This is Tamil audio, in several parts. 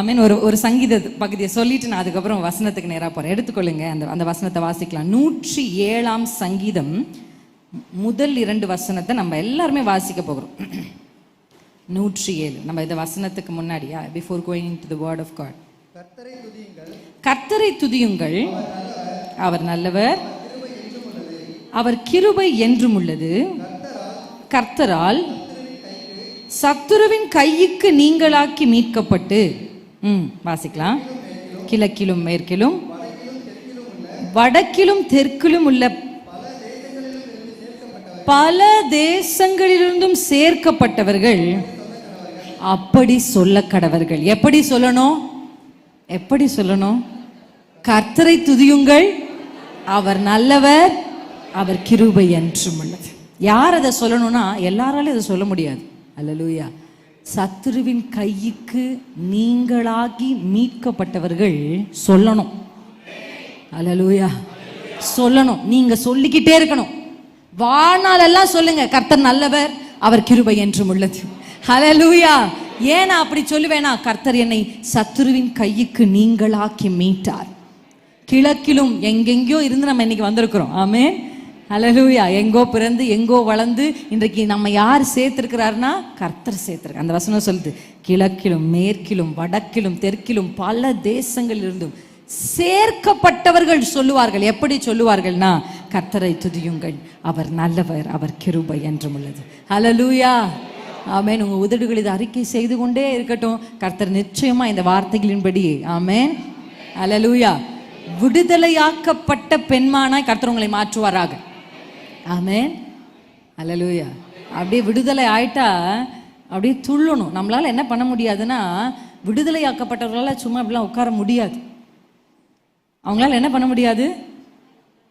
மீன் ஒரு சங்கீத பகுதியை சொல்லிட்டு நான் அதுக்கப்புறம் வசனத்துக்கு நேராக போகிறேன். எடுத்துக்கொள்ளுங்க, அந்த வசனத்தை வாசிக்கலாம். 107ஆம் சங்கீதம் முதல் 2 வசனத்தை நம்ம எல்லாருமே வாசிக்க போகிறோம். 107. நம்ம இந்த வசனத்துக்கு முன்னாடியா, before going to the word of God, கர்த்தரை துதியுங்கள், அவர் நல்லவர், அவர் கிருபை என்றும் உள்ளது. கர்த்தரால் சத்துருவின் கைக்கு நீங்களாக்கி மீட்கப்பட்டு, வாசிக்கலாம், கிழக்கிலும் மேற்கிலும் வடக்கிலும் தெற்கிலும் உள்ள பல தேசங்களிலிருந்தும் சேர்க்கப்பட்டவர்கள் அப்படி சொல்ல கடவர்கள். எப்படி சொல்லணும்? எப்படி சொல்லணும்? கர்த்தரை துதியுங்கள், அவர் நல்லவர், அவர் கிருபை என்றும் உள்ளது. யார் அதை சொல்லணும்னா எல்லாராலும் அதை சொல்ல முடியாது. அல்லேலூயா. சத்துருவின் கைக்கு நீங்களாகி மீட்கப்பட்டவர்கள் சொல்லணும். அல்லேலூயா. சொல்லணும். நீங்க சொல்லிக்கிட்டே இருக்கணும். வாழ்நாள் எல்லாம் சொல்லுங்க, கர்த்தர் நல்லவர், அவர் கிருபை என்றும் உள்ளது. அல்லேலூயா. ஏன் நான் அப்படி சொல்லுவேனா? கர்த்தர் என்னை சத்துருவின் கைக்கு நீங்களாக்கி மீட்டார். கிழக்கிலும் எங்கெங்கயோ இருந்து நம்ம இன்னைக்கு வந்திருக்கிறோம். ஆமென். அல்லேலூயா. எங்கோ பிறந்து எங்கோ வளர்ந்து இன்றைக்கு நம்ம யார் சேர்த்திருக்கிறாருன்னா கர்த்தர் சேர்த்திருக்கார். அந்த வசனம் சொல்லுது, கிழக்கிலும் மேற்கிலும் வடக்கிலும் தெற்கிலும் பல தேசங்களிலிருந்தும் சேர்க்கப்பட்டவர்கள் சொல்லுவார்கள். எப்படி சொல்லுவார்கள்னா, கர்த்தரை துதியுங்கள், அவர் நல்லவர், அவர் கிருபை என்றும் உள்ளது. அல்லேலூயா. ஆமென். உங்க உதடுகள் இதை அறிக்கை செய்து கொண்டே இருக்கட்டும். கர்த்தர் நிச்சயமா இந்த வார்த்தைகளின்படி, ஆமென், அல்லேலூயா, விடுதலையாக்கப்பட்ட பெண்மானாய் கர்த்தர் உங்களை மாற்றுவாராக. ஆமென். அல்லேலூயா. அப்படியே விடுதலை ஆயிட்டா அப்படியே துள்ளணும். நம்மளால என்ன பண்ண முடியாதுன்னா, விடுதலையாக்கப்பட்டவர்களால் சும்மா அப்படிலாம் உட்கார முடியாது. அவங்களால என்ன பண்ண முடியாது?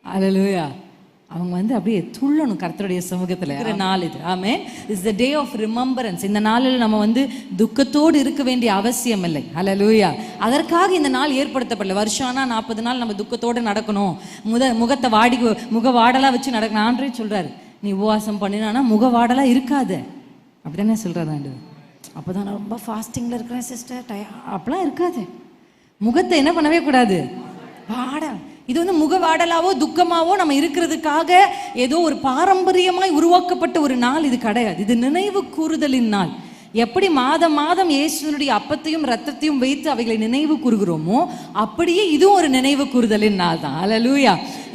அல்லேலூயா. அவங்க அப்படியே துள்ளணும் கர்த்தருடைய சமூகத்தில். நாள் இது. ஆமென். It's the day of remembrance. இந்த நாளில் நம்ம துக்கத்தோடு இருக்க வேண்டிய அவசியம் இல்லை. அல்லேலூயா. அதற்காக இந்த நாள் ஏற்படுத்தப்படல. வருஷம்னா 40 நாள் நம்ம துக்கத்தோடு நடக்கணும், முகத்தை முக வாடலா வச்சு நடக்கணும். ஆண்டவரே சொல்றாரு, நீ உபவாசம் பண்ணினா முக வாடலா இருக்காது. அப்படித்தானே சொல்றாரு. அப்போதான் நான் ரொம்ப ஃபாஸ்டிங்ல இருக்கிறேன் சிஸ்டர், அப்படிலாம் இருக்காது. முகத்தை என்ன பண்ணவே கூடாது, வாட. இது முகவாடலாவோ துக்கமாவோ நம்ம இருக்கிறதுக்காக ஏதோ ஒரு பாரம்பரியமாய் உருவாக்கப்பட்ட ஒரு நாள் இது கிடையாது. இது நினைவு கூறுதலின் நாள். எப்படி மாதம் மாதம் இயேசுவினுடைய அப்பத்தையும் இரத்தத்தையும் வைத்து அவைகளை நினைவு கூறுகிறோமோ, அப்படியே இதுவும் ஒரு நினைவு கூறுதலின் நாள் தான். அல்லேலூயா.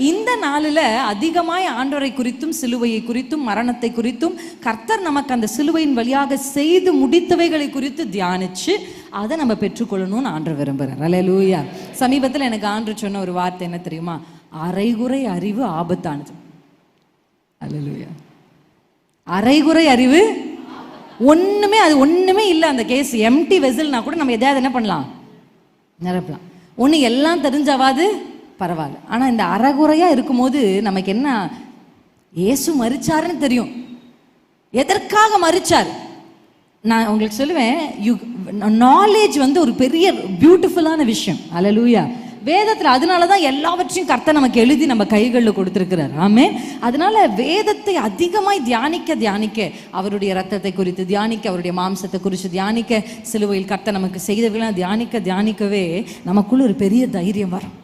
இந்த நாளில் அதிகமாய் ஆண்டவரை குறித்தும் சிலுவையை குறித்தும் மரணத்தை குறித்தும் கர்த்தர் நமக்கு அந்த சிலுவையின் வழியாக செய்து முடித்தவைகளை குறித்து தியானிச்சு அதை நம்ம பெற்றுக்கொள்ளணும்னு ஆண்டவர் விரும்புகிறார். அல்லேலூயா. சமீபத்தில் எனக்கு ஆண்டவர் சொன்ன ஒரு வார்த்தை என்ன தெரியுமா? அரைகுறை அறிவு ஆபத்தானது. அல்லேலூயா. அரைகுறை அறிவு ஒண்ணுமே இல்லை. அந்த கேஸ் எம்டி வெசல்னா கூட நம்ம எதையாவது என்ன பண்ணலாம், நிரப்பலாம். ஒன்று எல்லாம் தெரிஞ்சாவாது பரவாயில்ல. ஆனால் இந்த அறகுறையா இருக்கும்போது நமக்கு என்ன, இயேசு மரிச்சாருன்னு தெரியும், எதற்காக மரிச்சார். நான் உங்களுக்கு சொல்லுவேன், நாலேஜ் ஒரு பெரிய பியூட்டிஃபுல்லான விஷயம். அல்லேலூயா. வேதத்தில் அதனால தான் எல்லாவற்றையும் கர்த்தர் நமக்கு எழுதி நம்ம கைகளில் கொடுத்துருக்கிறார். ஆமென். அதனால வேதத்தை அதிகமாய் தியானிக்க, அவருடைய ரத்தத்தை குறித்து தியானிக்க, அவருடைய மாம்சத்தை குறித்து தியானிக்க, சிலுவையில் கர்த்தர் நமக்கு செய்தவர்களாம் தியானிக்கவே நமக்குள்ள ஒரு பெரிய தைரியம் வரும்.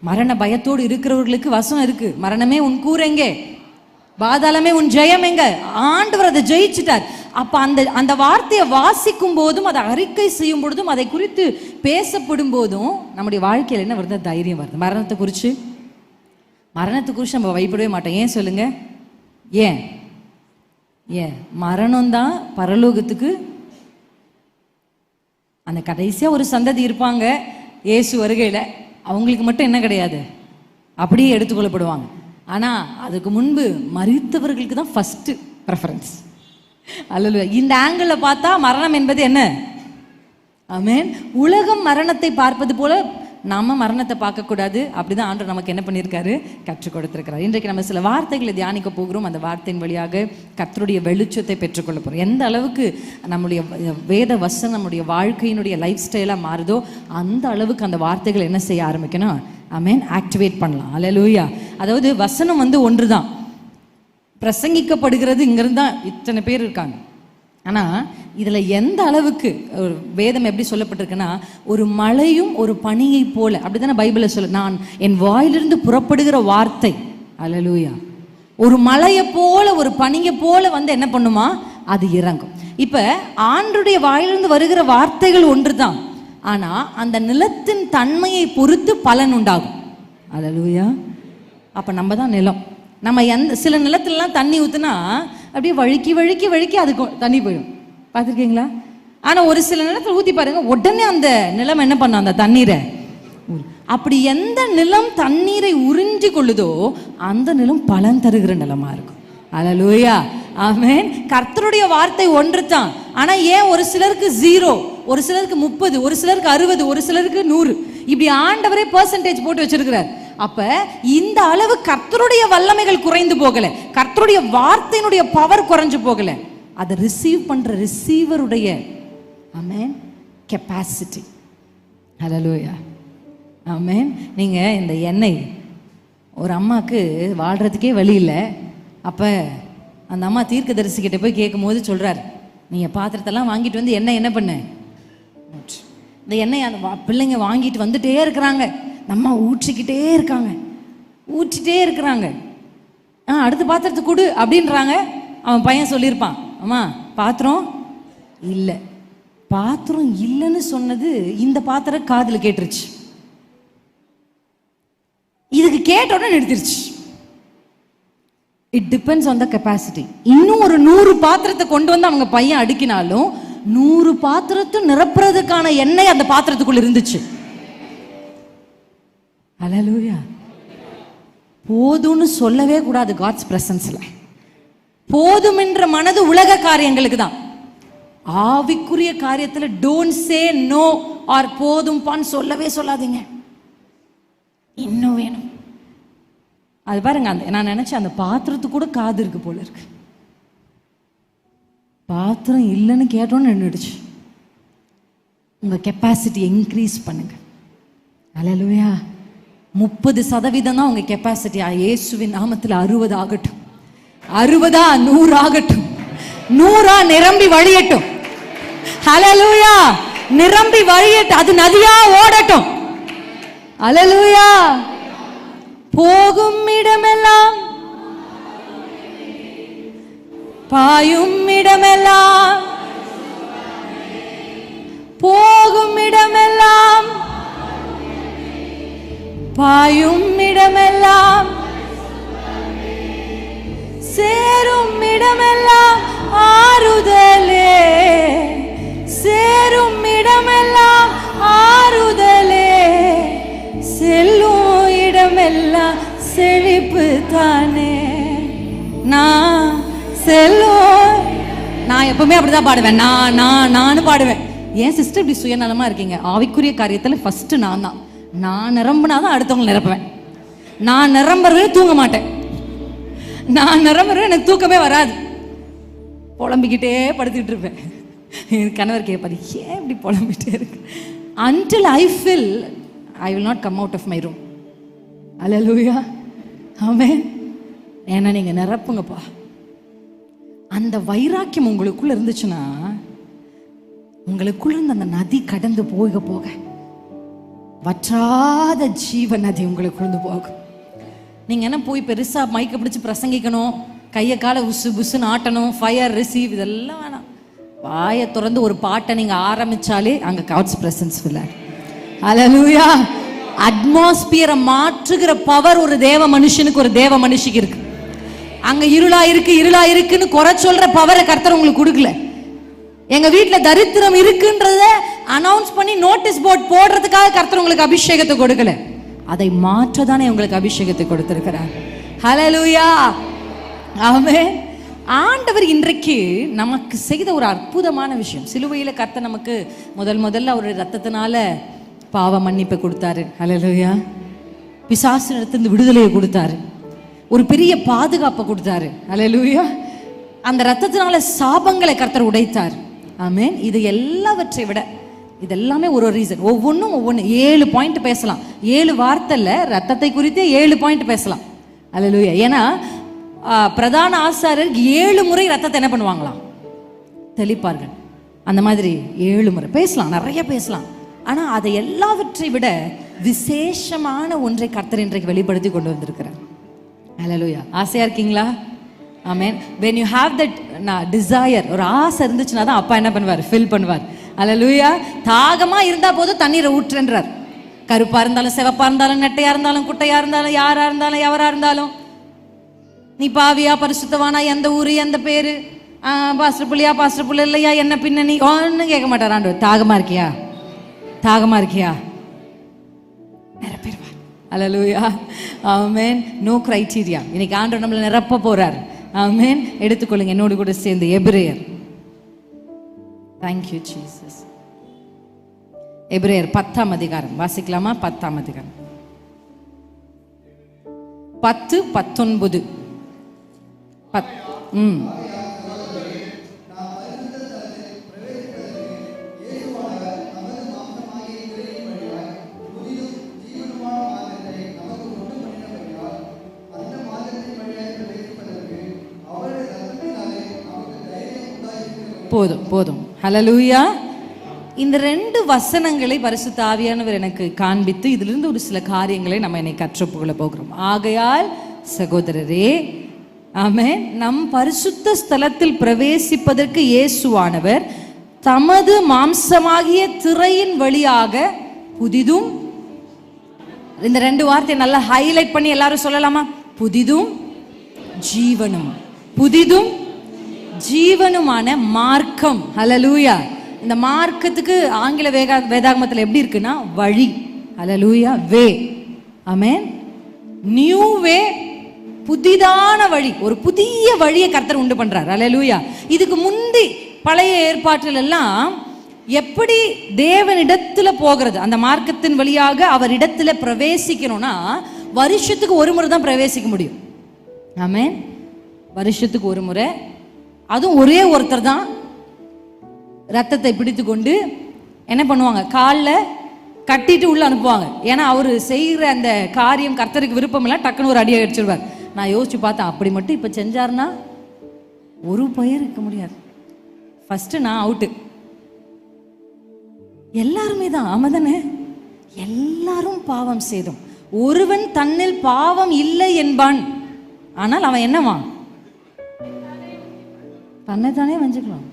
மரண பயத்தோடு இருக்கிறவர்களுக்கு வசனம் இருக்கு, மரணமே உன் கூரெங்கே, பாதாளமே உன் ஜெயம் எங்க. ஆண்டவர் அதை ஜெயிச்சுட்டார். அப்ப அந்த வார்த்தையை வாசிக்கும் போதும், அதை அறிக்கை செய்யும் பொழுதும், அதை குறித்து பேசப்படும் போதும் நம்முடைய வாழ்க்கையில் என்ன வருது, தைரியம் வருது. மரணத்தை குறித்து நம்ம பயப்படவே மாட்டோம். ஏன் சொல்லுங்க? ஏன் மரணம் தான் பரலோகத்துக்கு. அந்த கடைசியா ஒரு சந்ததி இருப்பாங்க இயேசு வருகையில், அவங்களுக்கு மட்டும் என்ன கிடையாது, அப்படியே எடுத்துக்கொள்ளப்படுவாங்க. ஆனா அதுக்கு முன்பு மரித்தவர்களுக்கு தான் ஃபர்ஸ்ட் ப்ரெஃபரன்ஸ். அல்லேலூயா. இந்த ஆங்கிள் பார்த்தா மரணம் என்பது என்ன? ஆமென். உலகம் மரணத்தை பார்ப்பது போல நாம மரணத்தை பார்க்கக்கூடாது. அப்படிதான் ஆண்டவர் நமக்கு என்ன பண்ணியிருக்காரு, கற்றுக் கொடுத்திருக்கிறார். இன்றைக்கு நம்ம சில வார்த்தைகளை தியானிக்க போகிறோம். அந்த வார்த்தையின் வழியாக கர்த்தருடைய வெளிச்சத்தை பெற்றுக்கொள்ள போகிறோம். எந்த அளவுக்கு நம்முடைய வேத வசனம் நம்முடைய வாழ்க்கையினுடைய லைஃப் ஸ்டைலாக மாறுதோ, அந்த அளவுக்கு அந்த வார்த்தைகள் என்ன செய்ய ஆரம்பிக்கணும், ஆமென், ஆக்டிவேட் பண்ணலாம். அல்லேலூயா. அதாவது வசனம் ஒன்று தான், பிரசங்கிக்கப்படுகிறது இங்கிருந்து தான் இத்தனை பேர் இருக்காங்க. ஆனா இதுல எந்த அளவுக்கு வேதம் எப்படி சொல்லப்பட்டிருக்குன்னா, ஒரு மழையும் ஒரு பனியை போல, அப்படித்தானே பைபிள்ல சொல்ல, நான் என் வாயிலிருந்து புறப்படுகிற வார்த்தை, அல்லேலூயா, ஒரு மழையை போல ஒரு பனியை போல வந்து என்ன பண்ணுமா, அது இறங்கும். இப்ப ஆண்டவருடைய வாயிலிருந்து வருகிற வார்த்தைகள் ஒன்றுதான், ஆனா அந்த நிலத்தின் தன்மையை பொறுத்து பலன் உண்டாகும். அல்லேலூயா. அப்ப நம்ம தான் நிலம். நம்ம சில நிலத்துலலாம் தண்ணி ஊத்துனா அப்படியே வழுக்கி வழுக்கி வழுக்கி அதுக்கு தண்ணி போயிடும், பார்த்துருக்கீங்களா? ஆனா ஒரு சில நிலத்தில் ஊத்தி பாருங்க, உடனே அந்த நிலம் என்ன பண்ணும், அந்த தண்ணீரை. அப்படி எந்த நிலம் தண்ணீரை உறிஞ்சி கொள்ளுதோ அந்த நிலம் பலன் தருகிற நிலமா இருக்கும். அல்லேலூயா, ஆமென். கர்த்தருடைய வார்த்தை ஒன்று தான். ஆனா ஏன் ஒரு சிலருக்கு 0, ஒரு சிலருக்கு 30, ஒரு சிலருக்கு 60, ஒரு சிலருக்கு 100, இப்படி ஆண்டவரே பெர்சன்டேஜ் போட்டு வச்சிருக்கிறார். அப்ப இந்த அளவு கர்த்தருடைய வல்லமைகள் குறைந்து போகல, கர்த்தருடைய வார்த்தையினுடைய பவர் குறைஞ்சு போகல, அதை ரிசீவ் பண்ற ரிசீவருடைய ஆமென் கெப்பாசிட்டி. அல்லேலூயா, ஆமென். நீங்க இந்த எண்ணெய், ஒரு அம்மாக்கு வாழ்றதுக்கே வழி இல்லை. அப்ப அந்த அம்மா தீர்க்கதரிசிக்கிட்ட போய் கேட்கும் போது சொல்றாரு, நீங்க பாத்திரத்தெல்லாம் வாங்கிட்டு வந்து என்ன பண்ண, இந்த எண்ணெய் அந்த பிள்ளைங்க வாங்கிட்டு வந்துட்டே இருக்கிறாங்க, நம்ம ஊற்றிக்கிட்டே இருக்காங்க, ஊற்றிட்டே இருக்கிறாங்க, அடுத்த பாத்திரத்தை கொடு அப்படின்றாங்க. அவன் பையன் சொல்லியிருப்பான், அம்மா பாத்திரம் இல்லை. பாத்திரம் இல்லைன்னு சொன்னது இந்த பாத்திரம் காதுல கேட்டுருச்சு, இதுக்கு கேட்ட உடனே நிறுத்திருச்சு. It depends on the capacity. இன்னும் ஒரு 100 பாத்திரத்தை கொண்டு வந்து அவங்க பையன் அடுக்கினாலும் 100 பாத்திரத்தை நிரப்புறதுக்கான எண்ணெய் அந்த பாத்திரத்துக்குள்ள இருந்துச்சு. அல்லேலூயா. போதும்னு சொல்லவே கூடாது காட்ஸ் பிரசன்ஸ்ல. போதும் என்ற மனது உலக காரியங்களுக்கு தான். ஆவிக்குரிய காரியத்துல டோன்ட் சே நோ ஆர் போதும் பான்னு சொல்லவே சொல்லாதீங்க. இன்னும் வேணும். அது பாருங்க, நான் நினைச்சேன் அந்த பாத்திரத்துக்கு கூட காது இருக்கு போல இருக்கு. பாத்திரம் இல்லைன்னு கேட்டோன்னு நின்றுடுச்சு. உங்க கெப்பாசிட்டி இன்க்ரீஸ் பண்ணுங்க. அல்லேலூயா. 30% தான் உங்க கெப்பாசிட்டி. இயேசுவின் நாமத்தில் 60 ஆகட்டும், 60 100 ஆகட்டும், 100 நிரம்பி வழியட்டும். அல்லேலூயா. நிரம்பி வழியட்டும், அது நதியா ஓடட்டும். அல்லேலூயா. போகும் இடமெல்லாம், பாயும் இடமெல்லாம், போகும் இடமெல்லாம், பாயும் இடமெல்லாம், சேரும் இடமெல்லாம் ஆறுதலே, சேரும் இடமெல்லாம் ஆறுதலே, செல்லும் இடமெல்லாம் செழிப்பு தானே. நான் செல்லும், நான் எப்பவுமே அப்படிதான் பாடுவேன், நான் பாடுவேன். ஏன் சிஸ்டர் இப்படி சுயநலமா இருக்கீங்க? ஆவிக்குரிய காரியத்துல ஃபர்ஸ்ட் நான் தான். நான் நிரம்பினாதான் அடுத்தவங்களை நிரப்புவேன். நான் நிரம்புறவே தூங்க மாட்டேன். நான் நிரம்புறவே எனக்கு தூக்கமே வராது. புலம்பிக்கிட்டே படுத்துக்கிட்டு இருப்பேன். என் கணவர் கேட்பாரு, ஏன் இப்படி புலம்பிட்டே இருக்கு? Until I feel I will not come out of my room. அல்லேலூயா, ஆமென். ஏன்னா நீங்க நிரப்புங்கப்பா. அந்த வைராக்கியம் உங்களுக்குள்ள இருந்துச்சுன்னா உங்களுக்குள்ள இருந்து அந்த நதி கடந்து போக போக வற்றாத ஜீவ நதி உங்களுக்குள்ள போகும். நீங்க என்ன போய் பெருசா மைக்க பிடிச்சு பிரசங்கிக்கணும், கையை காலை உசு புசுன்னு ஆட்டணும், ஃபயர் ரிசீவ், இதெல்லாம் வேணாம். வாயை திறந்து ஒரு பாட்டை நீங்க ஆரம்பிச்சாலே அங்க காட்ஸ் பிரசன்ஸ் ஃபில் ஆகும். அல்லேலூயா. அட்மாஸ்பியரை மாற்றுகிற பவர் ஒரு தேவ மனுஷனுக்கு, ஒரு தேவ மனுஷிக்கு இருக்கு. அங்க இருளா இருக்குன்னு குறை சொல்ற பவரை கர்த்தர் உங்களுக்கு கொடுக்கல. எங்க வீட்டுல தரித்திரம் இருக்குன்றத அனௌன்ஸ் பண்ணி நோட்டீஸ் போர்ட் போடுறதுக்காக கர்த்தர் உங்களுக்கு அபிஷேகத்தை கொடுக்கல. அதை மாற்றதானே உங்களுக்கு அபிஷேகத்தை கொடுத்திருக்கிறார். ஹல்லேலூயா, ஆமென். ஆண்டவர் இன்றைக்கு நமக்கு செய்த ஒரு அற்புதமான விஷயம், சிலுவையில கர்த்தர் நமக்கு முதல்ல அவருடைய ரத்தத்தினால பாவ மன்னிப்பை கொடுத்தாரு. ஹல்லேலூயா. பிசாசினிடத்திலிருந்து விடுதலையை கொடுத்தாரு, ஒரு பெரிய பாதுகாப்பை கொடுத்தாரு. ஹல்லேலூயா. அந்த ரத்தத்தினால சாபங்களை கர்த்தர் உடைத்தார். ஆமென். இது எல்லாவற்றை விட இதெல்லாமே ஒரு ரீசன். ஒவ்வொன்றும் 7 பாயிண்ட் பேசலாம். 7 வார்த்தைல ரத்தத்தை குறித்தே 7 பாயிண்ட் பேசலாம். அல்லேலூயா. ஏன்னா பிரதான ஆசாரியர் 7 முறை ரத்தத்தை என்ன பண்ணுவாங்களாம்? தெளிப்பார்கள். அந்த மாதிரி 7 முறை பேசலாம், நிறைய பேசலாம். ஆனால் அதை எல்லாவற்றை விட விசேஷமான ஒன்றை கர்த்தர் இன்றைக்கு வெளிப்படுத்தி கொண்டு வந்திருக்கிறார். ஹல்லேலூயா. ஆசையா இருக்கீங்களா? ஆமென். when you have that desire, ஒரு ஆசை இருந்துச்சுன்னா தான் அப்பா என்ன பண்ணுவார்? ஃபில் பண்ணுவார். ஹல்லேலூயா. தாகமா இருந்தா போதும் தண்ணீரை ஊற்றுன்றார். கருப்பா இருந்தாலும் சிவப்பா இருந்தாலும் நெட்டையா இருந்தாலும் குட்டையா இருந்தாலும் யாரா இருந்தாலும் எவரா இருந்தாலும், நீ பாவியா பரிசுத்தவானா, எந்த ஊரு எந்த பேரு, பாஸ்டர் புள்ளியா பாஸ்டர் புள்ள இல்லையா, என்ன பின்னணி, ஒன்னும் கேட்க மாட்டார் ஆண்டவர். தாகமா இருக்கியா? தாகமா இருக்கியா? நிரப்பிடுவார். ஹல்லேலூயா. ஆமென். No criteria. இன்னைக்கு ஆண்டவர் நம்மளை நிரப்ப போறார். ஆமென். எடுத்துக்கொள்ளுங்க என்னோடு கூட சேர்ந்து எபிரேயர். Thank you Jesus. எபிரேயர் 10ஆம் அதிகாரம் வாசிக்கலாமா? 10ஆம் அதிகாரம் 10-19. போதும் போதும். ஹல்லேலூயா. இந்த 2 வசனங்களை பரிசுத்த ஆவியானவர் எனக்கு காண்பித்து இதிலிருந்து ஒரு சில காரியங்களை நம்ம என்னை கற்றுக்கொள்ள போகிறோம். ஆகையால் சகோதரரே, ஆமென், நம் பரிசுத்த ஸ்தலத்தில் பிரவேசிப்பதற்கு இயேசுவானவர் தமது மாம்சமாகிய திரையின் வழியாக புதிதும், இந்த 2 வார்த்தையை நல்லா ஹைலைட் பண்ணி எல்லாரும் சொல்லலாமா? புதிதும் ஜீவனும், புதிதும் ஜீவனுமான மார்க்கம். ஹல்லேலூயா. இந்த மார்க்கத்துக்கு ஆங்கில வேதாகமத்தில் எப்படி இருக்குன்னா வழி. ஹல்லேலூயா. வே. ஆமென். நியூ வே, புதிதான வழி, ஒரு புதிய வழியை கர்த்தர் உண்டு பண்றார். ஹல்லேலூயா. இதுக்கு முந்தி பழைய ஏற்பாட்டில் எல்லாம் எப்படி தேவனிடத்துல போகிறது, அந்த மார்க்கத்தின் வழியாக அவர் இடத்துல பிரவேசிக்கணும்னா வருஷத்துக்கு ஒரு முறை தான் பிரவேசிக்க முடியும். ஆமென். வருஷத்துக்கு ஒரு முறை, அதுவும் ஒரே ஒருத்தர் தான் ரத்தத்தை பிடித்து கொண்டு என்ன பண்ணுவாங்க, காலில் கட்டிட்டு உள்ள அனுப்புவாங்க. ஏன்னா அவர் செய்கிற அந்த காரியம் கர்த்தருக்கு விருப்பம் இல்லை, டக்குன்னு ஒரு அடியை அடிச்சிருவார். நான் யோசிச்சு பார்த்தேன், அப்படி மட்டும் இப்போ செஞ்சாருன்னா ஒரு பயிர் இருக்க முடியாது. ஃபர்ஸ்ட் நான் அவுட்டு. எல்லாருமே தான். ஆமாதானே? எல்லாரும் பாவம் செய்தோம், ஒருவன் தன்னில் பாவம் இல்லை என்பான். ஆனால் அவன் என்னவா? தன்னைத்தானே வஞ்சிக்கலாம்.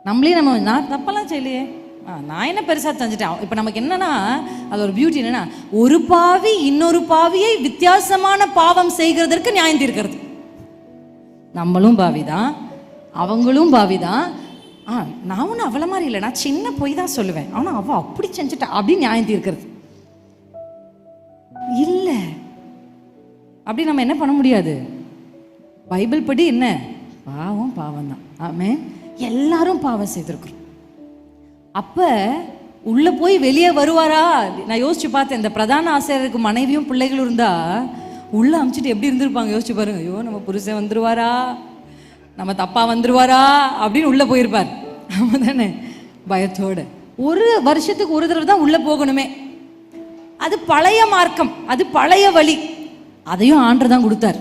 நம்மளே நான் தப்பெல்லாம் செய்யலையே, நான் என்ன பெருசாக செஞ்சுட்டேன். இப்போ நமக்கு என்னன்னா, அது ஒரு பியூட்டி என்னன்னா, ஒரு பாவி இன்னொரு பாவியை வித்தியாசமான பாவம் செய்கிறதற்கு நியாயம் தீர்க்கிறது. நம்மளும் பாவி தான், அவங்களும் பாவி தான். நான் ஒன்றும் அவளை மாதிரி இல்லை, நான் சின்ன போய் தான் சொல்லுவேன், ஆனால் அவள் அப்படி செஞ்சுட்டா அப்படின்னு நியாயம் தீர்க்கிறது இல்லை. அப்படி நம்ம என்ன பண்ண முடியாது. பைபிள் படி என்ன? பாவம் பாவம் தான். ஆமென். எல்லாரும் பாவம் செய்திருக்கிறோம். அப்ப உள்ள போய் வெளியே வருவாரா? நான் யோசிச்சு பார்த்தேன், இந்த பிரதான ஆசிரியருக்கு மனைவியும் பிள்ளைகளும் இருந்தா உள்ள அமிச்சிட்டு எப்படி இருந்திருப்பாங்க யோசிச்சு பாருங்க. ஐயோ, நம்ம புருஷன் வந்துருவாரா, நம்ம தப்பா வந்துருவாரா அப்படின்னு உள்ள போயிருப்பார். ஆமா தானே? பயத்தோட. ஒரு வருஷத்துக்கு ஒரு தடவை தான் உள்ள போகணுமே. அது பழைய மார்க்கம், அது பழைய வழி. அதையும் ஆண்டவர் தான் கொடுத்தார்.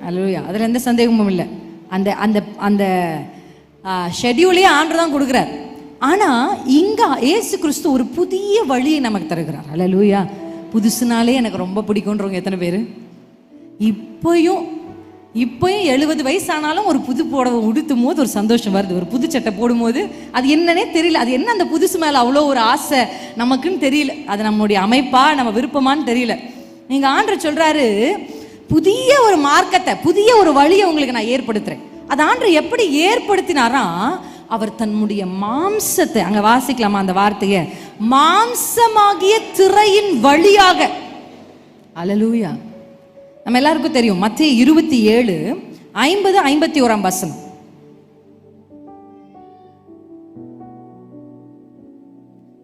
அல்லேலூயா. அதுல எந்த சந்தேகமும் இல்லை. அந்த அந்த அந்த ஷெட்யூலே ஆண்டவர் தான் கொடுக்குறார். ஆனா இங்க இயேசு கிறிஸ்து ஒரு புதிய வழியை நமக்கு தருகிறார். அல்லேலூயா. புதுசுனாலே எனக்கு ரொம்ப பிடிக்கும்ன்றவங்க எத்தனை பேர்? இப்பயும் 70 வயசானாலும் ஒரு புது புடவை உடுத்தும் போது ஒரு சந்தோஷம் வருது. ஒரு புது சட்டை போடும்போது அது என்னன்னே தெரியல. அது என்ன அந்த புதுசு மேல அவ்வளோ ஒரு ஆசை நமக்குன்னு தெரியல. அது நம்மளுடைய அமைப்பா நம்ம விருப்பமானு தெரியல. நீங்க ஆண்டவர் சொல்றாரு, புதிய ஒரு மார்க்கத்தை, புதிய ஒரு வழியை உங்களுக்கு நான் ஏற்படுத்துறேன். அது ஆண்டவர் எப்படி ஏற்படுத்தினாரா? அவர் தன்னுடைய மாம்சத்தை, அங்க வாசிக்கலாமா அந்த வார்த்தையை, மாம்சமாகிய திரையின் வழியாக. அல்லேலூயா. நம்ம எல்லாருக்கும் தெரியும் மத்தேயு 27:50-51 வசனம்.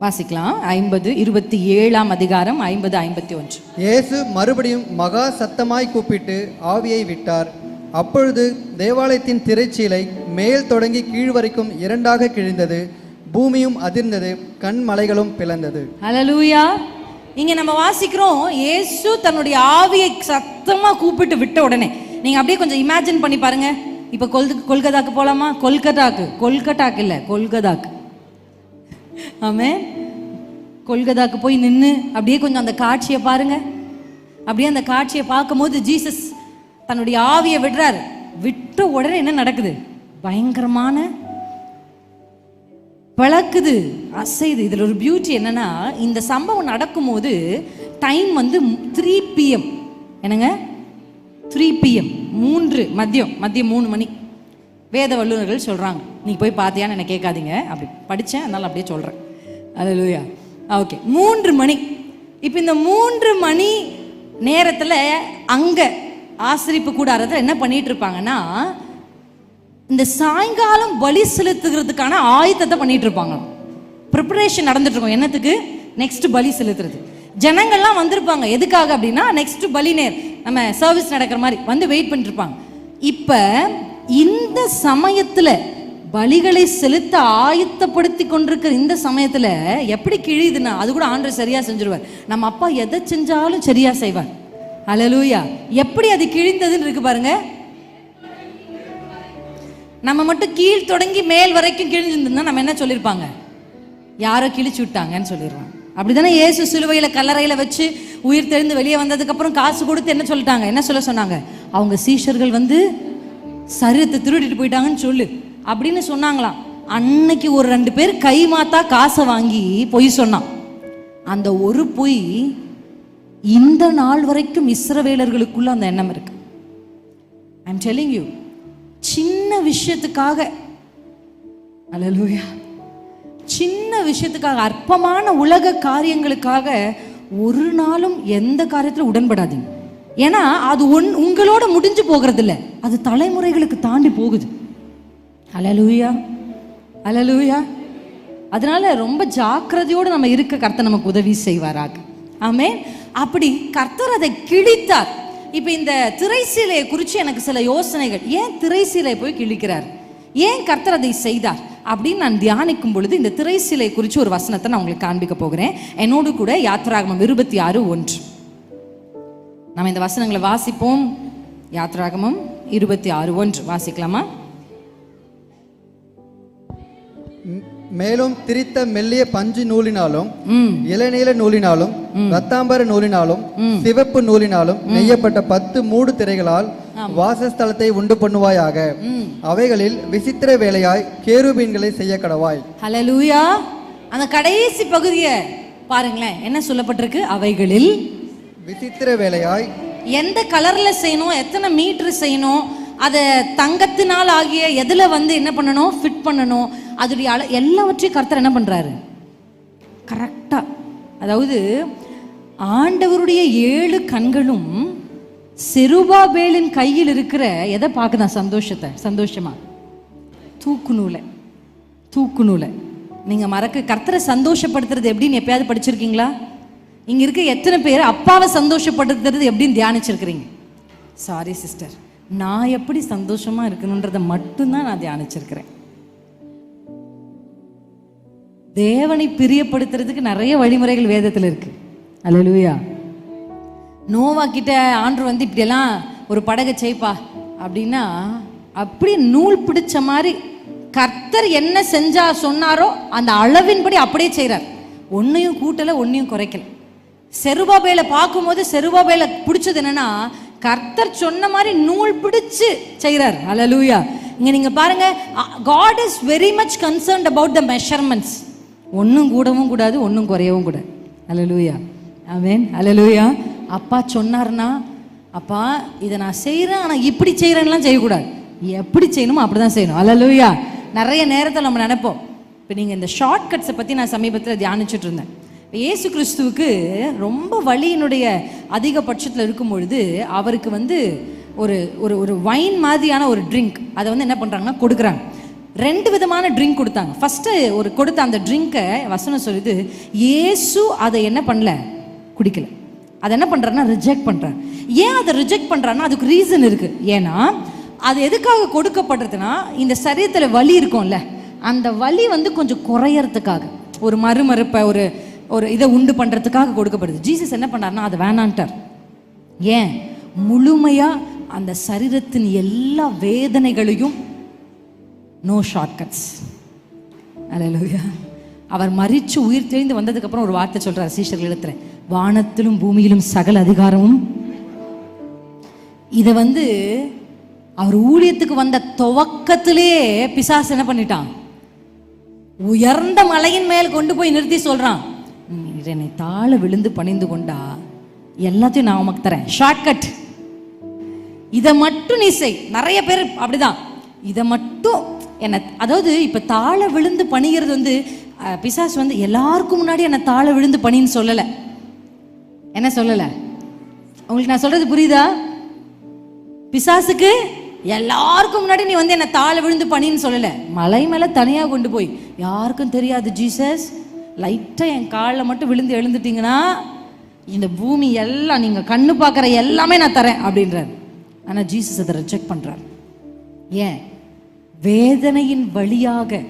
வாசிக்கலாம். 27ஆம் அதிகாரம் 50-51. இயேசு மறுபடியும் மகா சத்தமாய் கூப்பிட்டு ஆவியை விட்டார். அப்பொழுது தேவாலயத்தின் திரைச்சீலை மேல் தொடங்கி கீழ் வரைக்கும் 2ஆக கிழிந்தது. பூமியும் அதிர்ந்தது, கண்மலைகளும் பிளந்தது. ஹல்லேலூயா. இங்க நம்ம வாசிக்கிறோம், இயேசு தன்னுடைய ஆவியை சத்தமா கூப்பிட்டு விட்ட உடனே, நீங்க அப்படியே கொஞ்சம் இமேஜின் பண்ணி பாருங்க, இப்போ கொல்கத்தாக்கு போகலாமா? கொல்கட்டாக்கு இல்லை, கொல்கத்தாக்கு. ஆமென். கொல்கத்தாக்கு போய் நின்று அப்படியே கொஞ்சம் அந்த காட்சியை பாருங்க. அப்படியே அந்த காட்சியை பார்க்கும்போது ஜீசஸ் தன்னுடைய ஆவியை விடுறாரு. விட்ட உடனே என்ன நடக்குது? பயங்கரமான பழக்குது, அசைது. இதில் ஒரு பியூட்டி என்னன்னா, இந்த சம்பவம் நடக்கும்போது டைம் வந்து 3 PM. என்னங்க? 3 PM, மதியம் 3 மணி. வேத வல்லுநர்கள் சொல்கிறாங்க. நீ போய் பார்த்தியான்னு என்ன கேட்காதீங்க, அப்படி படித்தேன், அதனால் அப்படியே சொல்கிறேன். அல்லேலூயா. ஓகே, 3 மணி. இப்போ இந்த 3 மணி நேரத்தில் அங்கே ஆசரிப்பு கூடாரத்தில் என்ன பண்ணிட்டு இருப்பாங்கன்னா, இந்த சாயங்காலம் பலி செலுத்துகிறதுக்கான ஆயத்தத்தை பண்ணிட்டு இருப்பாங்க. ப்ரிப்பரேஷன் நடந்துட்டு இருக்கும். என்னத்துக்கு? நெக்ஸ்ட் பலி செலுத்துறது. ஜனங்கள்லாம் வந்திருப்பாங்க. எதுக்காக அப்படின்னா, நெக்ஸ்ட் பலி நம்ம சர்வீஸ் நடக்கிற மாதிரி வந்து வெயிட் பண்ணிட்டு இருப்பாங்க. இப்போ இந்த சமயத்தில் பலிகளை செலுத்த ஆயத்தப்படுத்தி கொண்டிருக்கிற இந்த சமயத்தில் எப்படி கிழியுதுன்னா, அது கூட ஆண்டவர் சரியா செஞ்சிருவார். நம்ம அப்பா எதை செஞ்சாலும் சரியா செய்வார். அல்லேலூயா. எப்படி அது கிழிந்ததுன்னு இருக்கு பாருங்க. நம்ம மட்டும் கீழ் தொடங்கி மேல் வரைக்கும் கிழிஞ்சிருந்தா நம்ம என்ன சொல்லியிருப்பாங்க? யாரோ கிழிச்சு விட்டாங்கன்னு சொல்லிடுவாங்க. அப்படித்தானே இயேசு சிலுவையில் கல்லறையில் வச்சு உயிர் தெழுந்து வெளியே வந்ததுக்கு அப்புறம் காசு கொடுத்து என்ன சொல்லிட்டாங்க? என்ன சொல்ல சொன்னாங்க? அவங்க சீஷர்கள் வந்து சரீரத்தை திருடிட்டு போயிட்டாங்கன்னு சொல்லு அப்படின்னு சொன்னாங்களாம். அன்னைக்கு ஒரு 2 பேர் கை மாத்தா காசை வாங்கி பொய் சொன்னான். அந்த ஒரு பொய் இந்த நாள் வரைக்கும் இஸ்ரவேலர்களுக்குள்ள அந்த எண்ணம் இருக்கு. ஐ அம் டெல்லிங் யூ, சின்ன விஷயத்துக்காக, அல்லேலூயா, சின்ன விஷயத்துக்காக, அற்பமான உலக காரியங்களுக்காக ஒரு நாளும் எந்த காரியத்தில் உடன்படாதீங்க. ஏன்னா அது உங்களோட முடிஞ்சு போகிறது இல்லை, அது தலைமுறைகளுக்கு தாண்டி போகுது. அல்லேலூயா, அல்லேலூயா. அதனால ரொம்ப ஜாக்கிரதையோடு நம்ம இருக்க கர்த்தர் நமக்கு உதவி செய்வாராக. ஆமென். அப்படி கர்த்தர் அதை கிழித்தார். இப்போ இந்த திரைசீலையை குறித்து எனக்கு சில யோசனைகள். ஏன் திரைசீலை போய் கிழிக்கிறார்? ஏன் கர்த்தர் அதை செய்தார் அப்படின்னு நான் தியானிக்கும் பொழுது இந்த திரைசீலை குறித்து ஒரு வசனத்தை நான் உங்களுக்கு காண்பிக்க போகிறேன். என்னோடு கூட யாத்திராகமம் 26:1 நம்ம இந்த வசனங்களை வாசிப்போம். யாத்திராகமம் 26:1 வாசிக்கலாமா? மேலும் திரித்த மெல்லிய பஞ்சு நூலினாலும் இளநீல நூலினாலும் ரத்தாம்பர நூலினாலும் சிவப்பு நூலினாலும் நெய்யப்பட்ட 10 மூடு திரைகளால் வாசஸ்தலத்தை உண்டு பண்ணுவாயாக. அவைகளில் விசித்திர வேலையாய் கேருபீன்களை செய்ய கடவாய். ஹல்லேலூயா. அந்த கடைசி பகுதியை பாருங்களேன், என்ன சொல்லப்பட்டிருக்கு? அவைகளில் விசித்திர வேலையாய். எந்த கலர்ல செய்யணும், எத்தனை மீட்டர் செய்யணும், அதை தங்கத்தினால் ஆகிய எதுல வந்து என்ன பண்ணணும், ஃபிட் பண்ணணும், அதோடைய எல்லாவற்றையும் கர்த்தர் என்ன பண்றாரு? கரெக்டா. அதாவது ஆண்டவருடைய 7 கண்களும் செருபாபேலின் கையில் இருக்கிற எதை பார்க்குதான்? சந்தோஷமா தூக்கு நூலை. நீங்க கர்த்தரை சந்தோஷப்படுத்துறது எப்படின்னு எப்பயாவது படிச்சிருக்கீங்களா? இங்க இருக்க எத்தனை பேர் அப்பாவை சந்தோஷப்படுத்துறது எப்படின்னு தியானிச்சிருக்கிறீங்க? சாரி சிஸ்டர், நான் எப்படி சந்தோஷமா இருக்கணுன்றதை மட்டும்தான் நான் தியானிச்சிருக்கிறேன். தேவனை பிரியப்படுத்துறதுக்கு நிறைய வழிமுறைகள் வேதத்தில் இருக்கு. அல்லேலூயா. நோவா கிட்ட ஆண்டவர் வந்து இப்படியெல்லாம் ஒரு படகை செய்ப்பா அப்படின்னா, அப்படி நூல் பிடிச்ச மாதிரி கர்த்தர் என்ன செஞ்சா சொன்னாரோ அந்த அளவின்படி அப்படியே செய்கிறார். ஒன்னையும் கூட்டலை, ஒன்னையும் குறைக்கல. செருபாபேலை பார்க்கும்போது செருபாபேலை பிடிச்சது என்னன்னா, கர்த்தர் சொன்ன மாதிரி நூல் பிடிச்சு செய்கிறார். அல்லேலூயா. இங்க நீங்க பாருங்க, God is very much concerned about the measurements. ஒன்றும் கூடவும் கூடாது, ஒன்றும் குறையவும் கூடாது. அல்லேலூயா. ஆமென். அல்லேலூயா. அப்பா சொன்னார்னா, அப்பா இதை நான் செய்கிறேன், ஆனால் இப்படி செய்கிறேன்லாம் செய்யக்கூடாது, எப்படி செய்யணுமோ அப்படி தான் செய்யணும். அல்லேலூயா. நிறைய நேரத்தில் நம்ம நினைப்போம். இப்போ நீங்கள் இந்த ஷார்ட்கட்ஸை பற்றி நான் சமீபத்தில் தியானிச்சுட்டு இருந்தேன். இயேசு கிறிஸ்துவுக்கு ரொம்ப வலியினுடைய அதிகபட்சத்தில் இருக்கும் பொழுது அவருக்கு வந்து ஒரு ஒரு வைன் மாதிரியான ஒரு ட்ரிங்க் அதை வந்து என்ன பண்ணுறாங்கன்னா கொடுக்குறாங்க. 2 விதமான ட்ரிங்க் கொடுத்தாங்க. ஃபஸ்ட்டு ஒரு கொடுத்த அந்த ட்ரிங்கை வசனம் சொல்லுது, இயேசு அதை என்ன பண்ணல, குடிக்கல. அதை என்ன பண்ணுறாருன்னா ரிஜெக்ட் பண்ணுறாரு. ஏன் அதை ரிஜெக்ட் பண்ணுறாருன்னா அதுக்கு ரீசன் இருக்குது. ஏன்னா அது எதுக்காக கொடுக்கப்படுறதுன்னா, இந்த சரீரத்தில் வலி இருக்கும்ல, அந்த வலி வந்து கொஞ்சம் குறையறதுக்காக, ஒரு மறுமறுப்பை ஒரு இதை உண்டு பண்ணுறதுக்காக கொடுக்கப்படுது. ஜீசஸ் என்ன பண்ணார்னா அதை வேணான்ட்டார். ஏன்? முழுமையாக அந்த சரீரத்தின் எல்லா வேதனைகளையும் நோ ஷார்ட்கட்ஸ். அல்லேலூயா. அவர் மரிச்சு உயிர் தெளிந்து வந்ததுக்கு அப்புறம் ஒரு வார்த்தை சொல்றார் சீஷர்கள் இடத்துல, வானத்திலும் பூமியிலும் சகல அதிகாரமும். இத அவர் ஊழியத்துக்கு வந்த துவக்கத்திலே பிசாசு என்ன பண்ணிட்டான், உயர்ந்த மலையின் மேல் கொண்டு போய் நிறுத்தி சொல்றான், என்னை தாழ விழுந்து பணிந்து கொண்டா எல்லாத்தையும் நான் உமக்கு தரேன், ஷார்ட்கட், இதை மட்டும் நீ செய். நிறைய பேர் அப்படிதான், இதை மட்டும் என்ன, அதாவது இப்ப தாழ விழுந்து பணிகிறது பிசாசு எல்லாருக்கும் முன்னாடி என்ன தாழ விழுந்து பணின்னு சொல்லல. என்ன சொல்லல? உங்களுக்கு நான் சொல்றது புரியுதா? பிசாசுக்கு எல்லாருக்கும் முன்னாடி நீ என்ன தாழ விழுந்து பணின்னு சொல்லல. மலை மேல தனியா கொண்டு போய், யாருக்கும் தெரியாது, ஜீசஸ் லைட்டா என் காலில் மட்டும் விழுந்து எழுந்துட்டீங்கன்னா இந்த பூமி எல்லாம் நீங்க கண்ணு பார்க்குற எல்லாமே நான் தரேன் அப்படின்றார். ஆனா ஜீசஸ் அதை ரிஜெக்ட் பண்றார். ஏன்? வேதனையின் வழியாக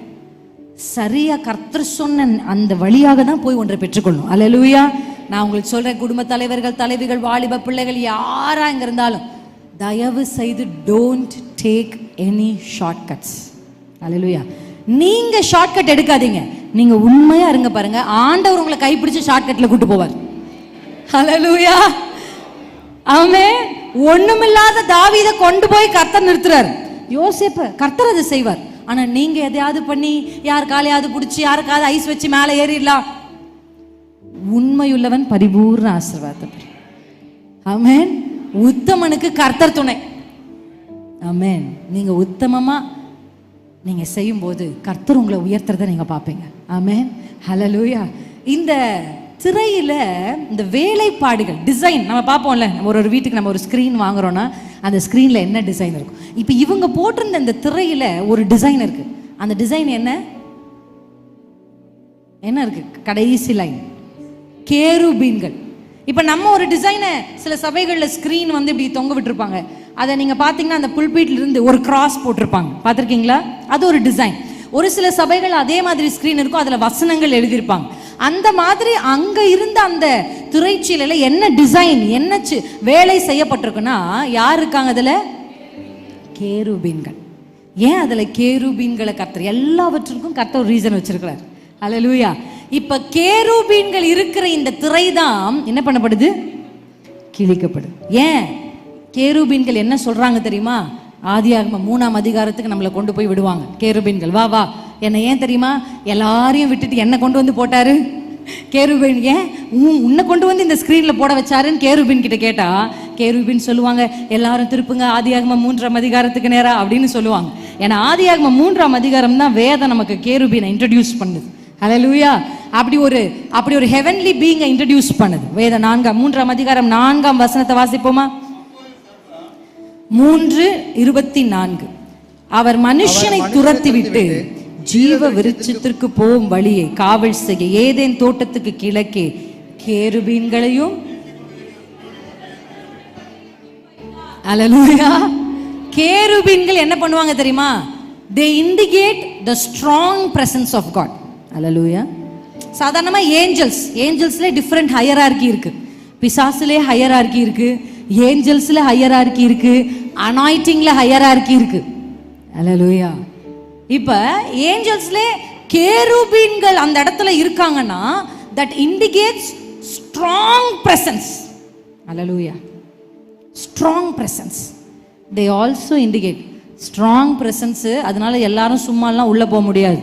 சரியா கர்த்தர் சொன்ன அந்த வழியாக தான் போய் ஒன்றை பெற்றுக்கொள்ளணும். அல்லேலூயா. நான் உங்களுக்கு சொல்றேன், குடும்ப தலைவர்கள், தலைவிகள், வாலிப பிள்ளைகள் யாரா இங்க இருந்தாலும் தயவு செய்து டோன்ட் டேக் எனி ஷார்ட்கட்ஸ். அல்லேலூயா. நீங்க ஷார்ட்கட் எடுக்காதீங்க, நீங்க உண்மையா இருங்க. பாருங்க, ஆண்டவர் உங்களை கைப்பிடிச்சு ஷார்ட்கட்ல கூட்டு போவார். அல்லேலூயா. ஆமென். ஒண்ணுமில்லாத தாவீதை கொண்டு போய் கர்த்தர் நிறுத்துறார். யோசேப்பு கர்த்தர் அதை செய்வார். ஆனா நீங்க எதையாவது பண்ணி யார் காலையாவது பிடிச்சி யாருக்காவது ஐஸ் வச்சு மேலே ஏறிடலாம். உண்மையுள்ளவன் பரிபூர்ண ஆசீர்வாதம். ஆமென். உத்தமனுக்கு கர்த்தர் துணை. ஆமென். நீங்க உத்தமமா நீங்க செய்யும் போது கர்த்தர் உங்களை உயர்த்துறதை நீங்க பார்ப்பீங்க. ஆமென். ஹல்லேலூயா. இந்த திரையில இந்த வேலைப்பாடுகள் டிசைன் நம்ம பார்ப்போம்ல. ஒரு வீட்டுக்கு நம்ம ஒரு ஸ்க்ரீன் வாங்குறோம்னா அந்த ஸ்க்ரீன்ல என்ன டிசைன் இருக்கும். இப்போ இவங்க போட்டிருந்த இந்த திரையில ஒரு டிசைன் இருக்கு. அந்த டிசைன் என்ன இருக்கு? கடைசி லைன் கேருபீன்கள். இப்போ நம்ம ஒரு டிசைனை சில சபைகளில் ஸ்க்ரீன் இப்படி தொங்க விட்டுருப்பாங்க. அதை நீங்க பார்த்தீங்கன்னா அந்த புல்பீட்ல இருந்து ஒரு கிராஸ் போட்டிருப்பாங்க, பார்த்துருக்கீங்களா? அது ஒரு டிசைன். ஒரு சில சபைகள் அதே மாதிரி ஸ்க்ரீன் இருக்கும், அதில் வசனங்கள் எழுதியிருப்பாங்க. அந்த மாதிரி அங்க இருந்த அந்த திரைச்சீலையில என்ன டிசைன், என்ன வேலை செய்யப்பட்டிருக்குன்னா, யார் இருக்காங்க அதுல? கேருபீன்கள். ஏன் அதுல கேருபீன்களை கர்த்தர் எல்லாவற்றுக்கும் கர்த்தர் ஒரு ரீசன் வச்சிருக்கிறார். அல்லேலூயா. இப்ப கேருபீன்கள் இருக்கிற இந்த திரை தான் என்ன பண்ணப்படுது? கிழிக்கப்படுது. ஏன்? கேருபீன்கள் என்ன சொல்றாங்க தெரியுமா? ஆதியாகமம் 3ஆம் அதிகாரத்துக்கு நம்மளை கொண்டு போய் விடுவாங்க. கேருபீன்கள் வா வா, என்ன ஏன் தெரியுமா எல்லாரையும் விட்டுட்டு என்ன கொண்டு வந்து போட்டாரு? கேருபீன் ஏன் உன்னை கொண்டு வந்து இந்த ஸ்கிரீன்ல போட வச்சாருன்னு கேருபீன் கிட்ட கேட்டா, கேருபீன் சொல்லுவாங்க, எல்லாரும் திருப்புங்க ஆதியாகமம் 3ஆம் அதிகாரத்துக்கு நேரா அப்படின்னு சொல்லுவாங்க. ஏன்னா ஆதியாகமம் 3ஆம் அதிகாரம் தான் வேதம் நமக்கு கேருபீனை இன்ட்ரடியூஸ் பண்ணுது. ஹல்லேலூயா. அப்படி ஒரு ஹெவன்லி பீயிங்கை இன்ட்ரடியூஸ் பண்ணுது வேதம். 3ஆம் அதிகாரம் 4ஆம் வசனத்தை வாசிப்போமா? 3:24. அவர் மனுஷனை துரத்திவிட்டு ஜீவ விருட்சத்திற்கு போகும் வழியை காவல் செய்ய ஏதேன் தோட்டத்துக்கு கிழக்கே கேருபீன்களையும். அல்லேலூயா. கேருபீன்கள் என்ன பண்ணுவாங்க தெரியுமா? they indicate the strong presence of God. அல்லேலூயா. சாதாரணமா ஏஞ்சல்ஸ்ல டிஃபரெண்ட் ஹையரார்கி இருக்கு. பிசாசுலே ஹையரார்கி இருக்கு, ஏஞ்சல்ஸ்ல ஹையரார்கி இருக்கு, அனாயிட்டிங்ல ஹையரார்கி இருக்கு. அல்லேலூயா. இப்ப ஏஞ்சல்ஸ்ல கேருபீன்கள் அந்த இடத்துல இருக்காங்கன்னா that indicates strong presence. Hallelujah. strong presence. they also indicate strong presence. அதனால எல்லாரும் சும்மாலாம் உள்ள போக முடியாது.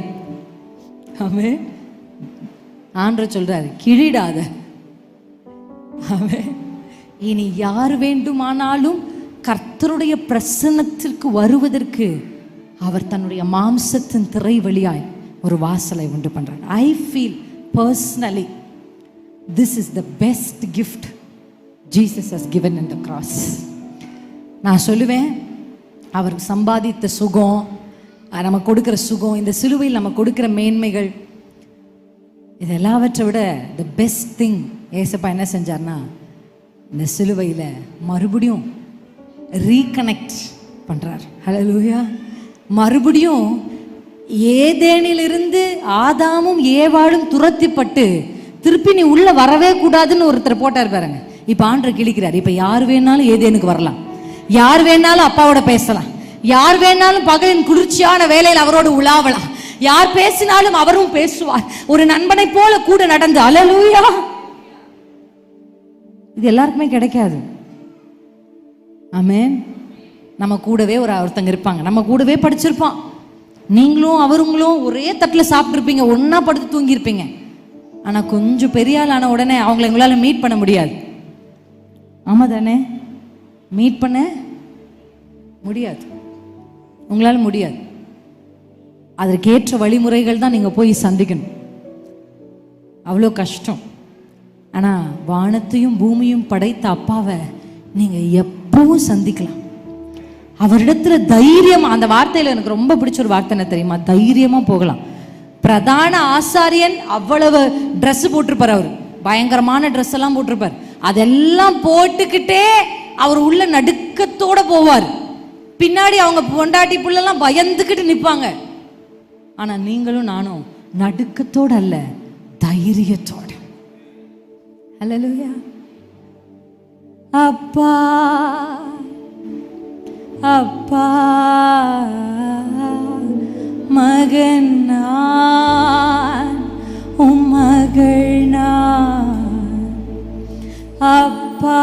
ஆமென். ஆண்டவர் சொல்றாரு, கிழிடாத. ஆமென். இனி யார் வேண்டுமானாலும் கர்த்தருடைய பிரசன்னத்திற்கு வருவதற்கு அவர் தன்னுடைய மாம்சத்தின் திரை வழியாய் ஒரு வாசலை உண்டு பண்றார். I feel personally this is the best gift Jesus has given in the cross. நான் சொல்லுவேன், அவர் சம்பாதித்த சுகம், நம்ம கொடுக்கிற சுகம், இந்த சிலுவையில் நம்ம கொடுக்கிற மேன்மைகள், இது எல்லாவற்றை விட the best thing ஏசப்பா என்ன செஞ்சார்னா, இந்த சிலுவையில் மறுபடியும் ரீகனெக்ட் பண்றார். ஹல்லேலூயா. மறுபடியும் ஏதேனிலிருந்து ஆதாமும் ஏவாளும் துரத்திப்பட்டு திருப்பி நீ உள்ள வரவே கூடாதுன்னு ஒருத்தர் போட்டார் பாருங்க. இப்ப ஆண்டவர் கிழிக்கிறார். இப்ப யார் வேணாலும் ஏதேனுக்கு வரலாம். யார் வேணாலும் அப்பாவோட பேசலாம், யார் வேணாலும் பகலின் குளிர்ச்சியான வேலையில் அவரோடு உலாவலாம், யார் பேசினாலும் அவரும் பேசுவார். ஒரு நண்பனை போல கூட நடந்து. அல்லேலூயா. இது எல்லாருக்குமே கிடைக்காது. ஆமென். நம்ம கூடவே ஒருத்தங்க இருப்பாங்க, நம்ம கூடவே படிச்சிருப்பான். நீங்களும் அவருங்களும் ஒரே தட்டில் சாப்பிட்ருப்பீங்க, ஒன்னா படுத்து தூங்கியிருப்பீங்க. ஆனா கொஞ்சம் பெரிய ஆள் ஆன உடனே அவங்களை எங்களால மீட் பண்ண முடியாது. ஆமா தானே? மீட் பண்ண முடியாது, உங்களால முடியாது. அதற்கேற்ற வழிமுறைகள் தான் நீங்க போய் சந்திக்கணும். அவ்வளோ கஷ்டம். ஆனா வானத்தையும் பூமியும் படைத்த அப்பாவை நீங்க எப்பவும் சந்திக்கலாம். அவரிடத்துல தைரியம், அந்த வார்த்தையில எனக்கு ரொம்ப பிடிச்ச ஒரு வார்த்தை என்ன தெரியுமா? தைரியமா போகலாம். பிரதான ஆசாரியன் அவ்வளவு ட்ரெஸ் போட்டிருப்பார், அவர் பயங்கரமான ட்ரெஸ் எல்லாம் போட்டிருப்பார். அதெல்லாம் போட்டுக்கிட்டே அவர் உள்ள நடுக்கத்தோட போவார். பின்னாடி அவங்க பொண்டாட்டி புள்ளெல்லாம் பயந்துக்கிட்டு நிற்பாங்க. ஆனா நீங்களும் நானும் நடுக்கத்தோட அல்ல, தைரியத்தோட. அல்லேலூயா. அப்பா அப்பா மகன் நான், உம் மகள் நான். அப்பா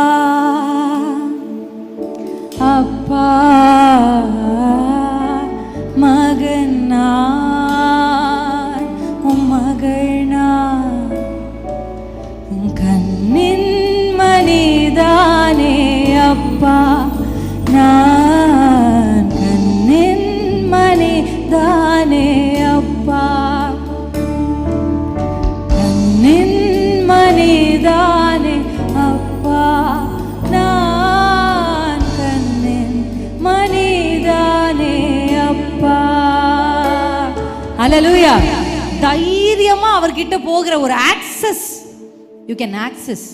அப்பா மகன் நான், உம் மகள் நான். உன் கண்ணின் மணிதானே அப்பா நான், கண்ணின் மணிதானே அப்பா, கண்ணின் மணிதானே அப்பா நான், கண்ணின் மணிதானே அப்பா. அல்லேலூயா. தைரியமா அவர்கிட்ட போகிற ஒரு ஆக்சஸ், யூ கேன் ஆக்சஸ்.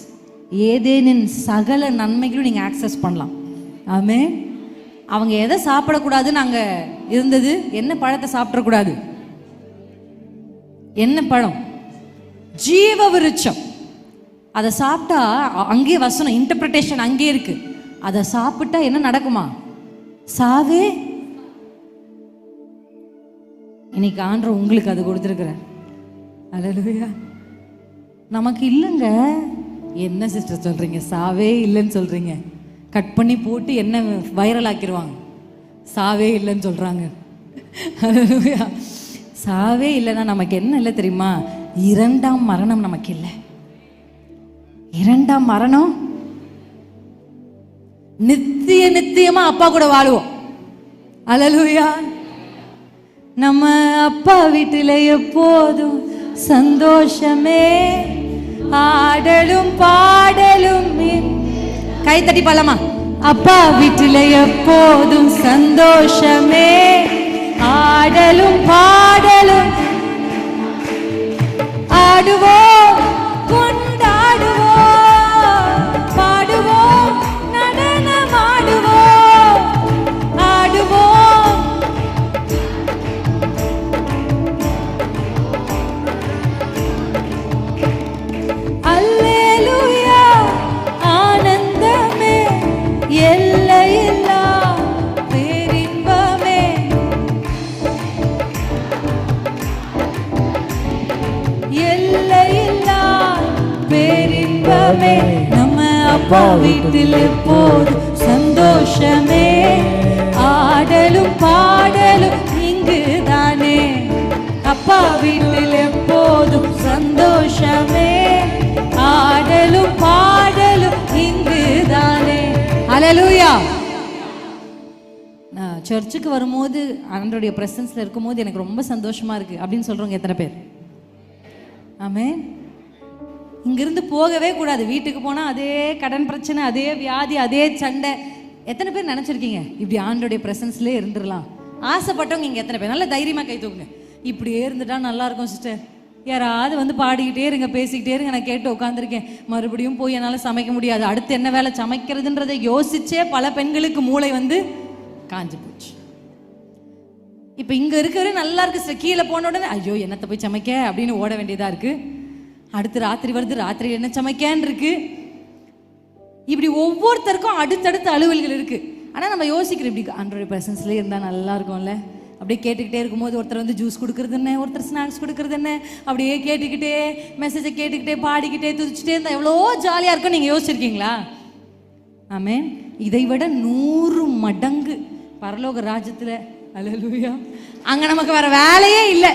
ஏதேனின் சகல நன்மைகளும் நீங்க ஆக்சஸ் பண்ணலாம். ஆமென். அவங்க எதை சாப்பிடக்கூடாதுன்னு அங்க இருந்தது, என்ன பழத்தை சாப்பிடக்கூடாது? என்ன பழம்? ஜீவ விருட்சம். அதை சாப்பிட்டா அங்கேயே வசனம், இன்டர்பிரிட்டேஷன் அங்கே இருக்கு. அதை சாப்பிட்டா என்ன நடக்குமா? சாவே. இன்னைக்கு ஆண்டவர் உங்களுக்கு அது கொடுத்துருக்கிறார். அல்லேலூயா. நமக்கு இல்லைங்க. என்ன சிஸ்டர் சொல்றீங்க? சாவே இல்லைன்னு சொல்றீங்க. கட் பண்ணி போட்டு என்ன வைரல் ஆக்கிடுவாங்க. சாவே இல்லைன்னு சொல்றாங்க. அல்லேலூயா. சாவே இல்லைன்னா நமக்கு என்ன இல்லை தெரியுமா? இரண்டாம் மரணம் நமக்கு இல்லை. இரண்டாம் மரணம் நித்திய நித்தியமா அப்பா கூட வாழுவோம். அல்லேலூயா. நம்ம அப்பா வீட்டில் எப்போதும் சந்தோஷமே, ஆடலும் பாடலும். கை தட்டி பாடலாமா? அப்பா வீட்டில் எப்போதும் சந்தோஷமே, ஆடலும் பாடலும். ஆடுவோம், கொண்டாடுவோம், பாடுவோம், நடனமாடுவோம், ஆடுவோம். அல்லேலூயா. ஆனந்தமே, எல்லையில்லா பேரின்பமே. எல்லையில்லா பேரின்பமே. நம்ம அப்பா வீட்டில் எப்போதும் சந்தோஷமே, ஆடலும் பாடலும் இங்கு தானே. அப்பா வீட்டில் எப்போதும் சந்தோஷமே, ஆடலும் பாடலும் இங்கு தானே. அல்லேலூயா. நான் சர்ச்சுக்கு வரும்போது ஆண்டவருடைய பிரசன்ஸ்ல இருக்கும்போது எனக்கு ரொம்ப சந்தோஷமா இருக்கு அப்படின்னு சொல்றவங்க எத்தனை பேர்? ஆமென். இங்கிருந்து போகவே கூடாது. வீட்டுக்கு போனா அதே கடன் பிரச்சனை, அதே வியாதி, அதே சண்டை. எத்தனை பேர் நினைச்சிருக்கீங்க இப்படி ஆண்டவருடைய பிரசன்ஸ்லயே இருந்துடலாம்? ஆசைப்பட்டவங்க இங்க எத்தனை பேர்? நல்ல தைரியமா கை தூக்குங்க. இப்படியே இருந்துட்டா நல்லா இருக்கும் சிஸ்டர். யாராவது வந்து பாடிக்கிட்டே இருங்க, பேசிக்கிட்டே இருங்க, நான் கேட்டு உட்காந்துருக்கேன். மறுபடியும் போய் என்னால் சமைக்க முடியாது, அடுத்து என்ன வேலை சமைக்கிறதுன்றதை யோசிச்சே பல பெண்களுக்கு மூளை வந்து காஞ்சு போச்சு. இப்போ இங்கே இருக்கிற நல்லா இருக்கு சிஸ்டர், கீழே போன உடனே ஐயோ என்னத்தை போய் சமைக்க அப்படின்னு ஓட வேண்டியதாக இருக்கு. அடுத்து ராத்திரி வருது, ராத்திரி என்ன சமைக்கன்னு இருக்கு. இப்படி ஒவ்வொருத்தருக்கும் அடுத்தடுத்த அலுவல்கள் இருக்கு. ஆனால் நம்ம யோசிக்கிறோம் இப்படி ஆண்டவருடைய பிரசன்ஸ்லேயே இருந்தால் நல்லா இருக்கும்ல. அப்படியே கேட்டுக்கிட்டே இருக்கும்போது ஒருத்தர் வந்து ஜூஸ் கொடுக்குறது என்ன, ஒருத்தர் ஸ்நாக்ஸ் கொடுக்குறது என்ன, அப்படியே கேட்டுக்கிட்டே மெசேஜை கேட்டுக்கிட்டே பாடிக்கிட்டே துதிச்சுட்டே இருந்தால் எவ்வளோ ஜாலியாக இருக்கும். நீங்கள் யோசிச்சிருக்கீங்களா? ஆமென். இதை விட 100 மடங்கு பரலோக ராஜ்யத்தில் அல்லேலூயா அங்கே நமக்கு வேற வேலையே இல்லை.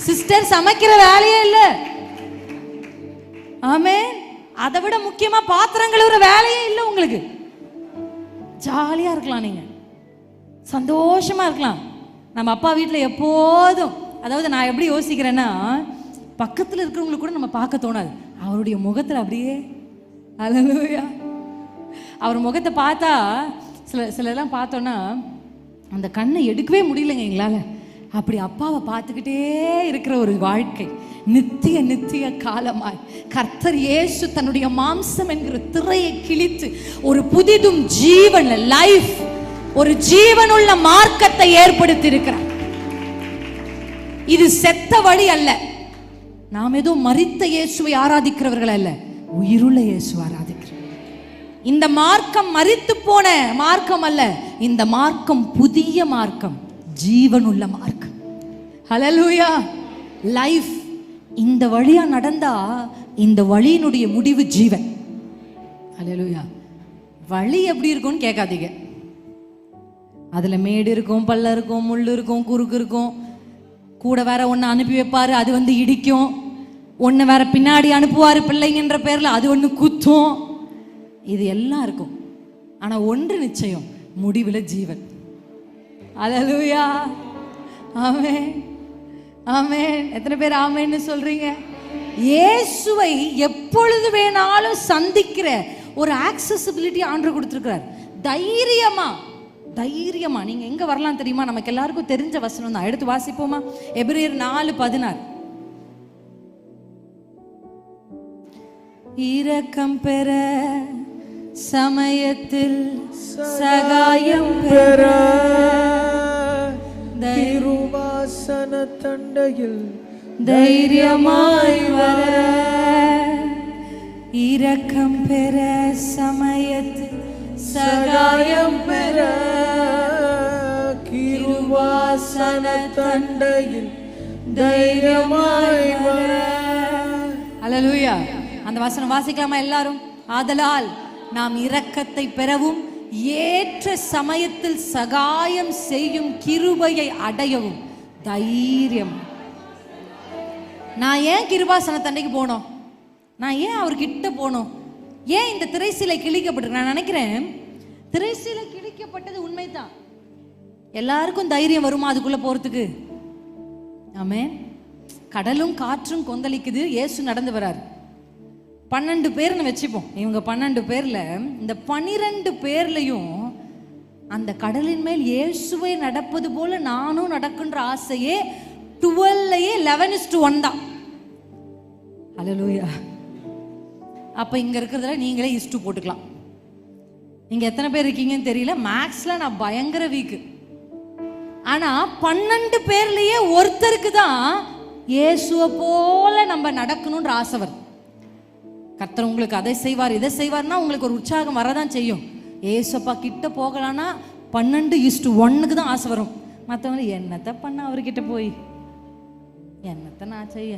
சிஸ்டர் சமைக்கிற வேலையே இல்லை. ஆமென். அதை விட முக்கியமா பாத்திரம் கழுவுற வேலையே இல்லை உங்களுக்கு. ஜாலியா இருக்கலாம், நீங்க சந்தோஷமா இருக்கலாம். நம்ம அப்பா வீட்டில் எப்போதும், அதாவது நான் எப்படி யோசிக்கிறேன்னா, பக்கத்தில் இருக்கிறவங்களுக்கு கூட நம்ம பார்க்க தோணாது. அவருடைய முகத்தில் அப்படியே அல்லேலூயா, அவர் முகத்தை பார்த்தா சிலர்லாம் பார்த்தோன்னா அந்த கண்ணை எடுக்கவே முடியலைங்க எங்களால். அப்படி அப்பாவை பார்த்துக்கிட்டே இருக்கிற ஒரு வாழ்க்கை, நித்திய நித்திய காலமாய் கர்த்தர் இயேசு தன்னுடைய மாம்சம் என்கிற திரையை கிழித்து ஒரு புதிதும் ஜீவன் லைஃப், ஒரு ஜீவனுள்ள மார்க்கத்தை ஏற்படுத்தி இருக்கிறார். இது செத்த வழி அல்ல. நாம் ஏதோ மரித்த இயேசுவை ஆராதிக்கிறவர்கள் அல்ல, உயிருள்ள இயேசுவை ஆராதிக்கிறோம். இந்த மார்க்கம் மரித்து போன மார்க்கம் அல்ல, இந்த மார்க்கம் புதிய மார்க்கம், ஜீவனுள்ள மார்க்கம். ஹல்லேலூயா. லைஃப். இந்த வழியா நடந்தா இந்த வழியினுடைய முடிவு ஜீவன். ஹல்லேலூயா. வழி எப்படி இருக்கும்னு கேட்காதீங்க. அதுல மேடு இருக்கும், பள்ளம் இருக்கும், முள் இருக்கும், குறுக்கு இருக்கும். கூட வேற ஒன்று அனுப்பி வைப்பாரு, அது வந்து இடிக்கும். ஒன்று வேற பின்னாடி அனுப்புவார் பிள்ளைங்கன்ற பேர்ல, அது ஒன்று குத்தும். இது எல்லாம் இருக்கும். ஆனா ஒன்று நிச்சயம், முடிவில் ஜீவன். அல்லேலூயா. ஆமென். ஆமென். எத்தனை பேர் ஆமென்னு சொல்றீங்க? இயேசுவை எப்பொழுது வேணாலும் சந்திக்கிற ஒரு ஆக்சசிபிலிட்டி ஆண்டவர் கொடுத்திருக்கிறார். தைரியமா தைரியமா நீங்க எங்க வரலாம் தெரியுமா? நமக்கு எல்லாருக்கும் தெரிஞ்ச வசனம் தான். எடுத்து வாசிப்போமா? எபிரேயர் 4:16. இரக்கம் பெற சமயத்தில் சகாயம் பெற திருவாசன தண்டையில் தைரியமாய் வர, இரக்கம் பெற சமயத்தில் சகாயம் பெற, திருவாசன தண்டையில் தைரியமாய் வர. அல்லேலூயா. அந்த வசனம் வாசிக்கலாமா எல்லாரும்? ஆதலால் நாம் இரக்கத்தை பெறவும் ஏற்ற சமயத்தில் சகாயம் செய்யும் கிருபையை அடையவும் தைரியம். நான் ஏன் கிருபாசன தண்டைக்கு போனோம்? நான் ஏன் அவர்கிட்ட போனோம்? ஏன் இந்த திரைசீலை கிழிக்கப்பட்டு? நான் நினைக்கிறேன் திரைசீலை கிழிக்கப்பட்டது உண்மைதான். எல்லாருக்கும் தைரியம் வருமா அதுக்குள்ள போறதுக்கு? ஆமென். கடலும் காற்றும் கொந்தளிக்குது, இயேசு நடந்து வராரு. 12 பேர்னு வச்சுப்போம். இவங்க 12 பேர்ல இந்த 12 பேர்லையும் அந்த கடலின் மேல் இயேசுவை நடப்பது போல நானும் நடக்குன்ற ஆசையே 12லயே 11:1 தான். அல்லேலூயா. அப்ப இங்க இருக்கிறதுல நீங்களே இஸ்டு போட்டுக்கலாம். நீங்க எத்தனை பேர் இருக்கீங்கன்னு தெரியல. மேக்ஸ்ல நான் பயங்கர வீக்கு. ஆனா 12 பேர்லயே ஒருத்தருக்கு தான் இயேசுவை போல நம்ம நடக்கணும்ன்ற ஆசை வருது. கர்த்தர் உங்களுக்கு அதை செய்வார் இதை செய்வார்னா உங்களுக்கு ஒரு உற்சாகம் வரதான் செய்யும். ஏசப்பா கிட்ட போகலான்னா 12:1 தான் ஆசை வரும். மற்றவங்க என்னத்தை பண்ண அவர்கிட்ட போய் என்னத்தை நான் செய்ய,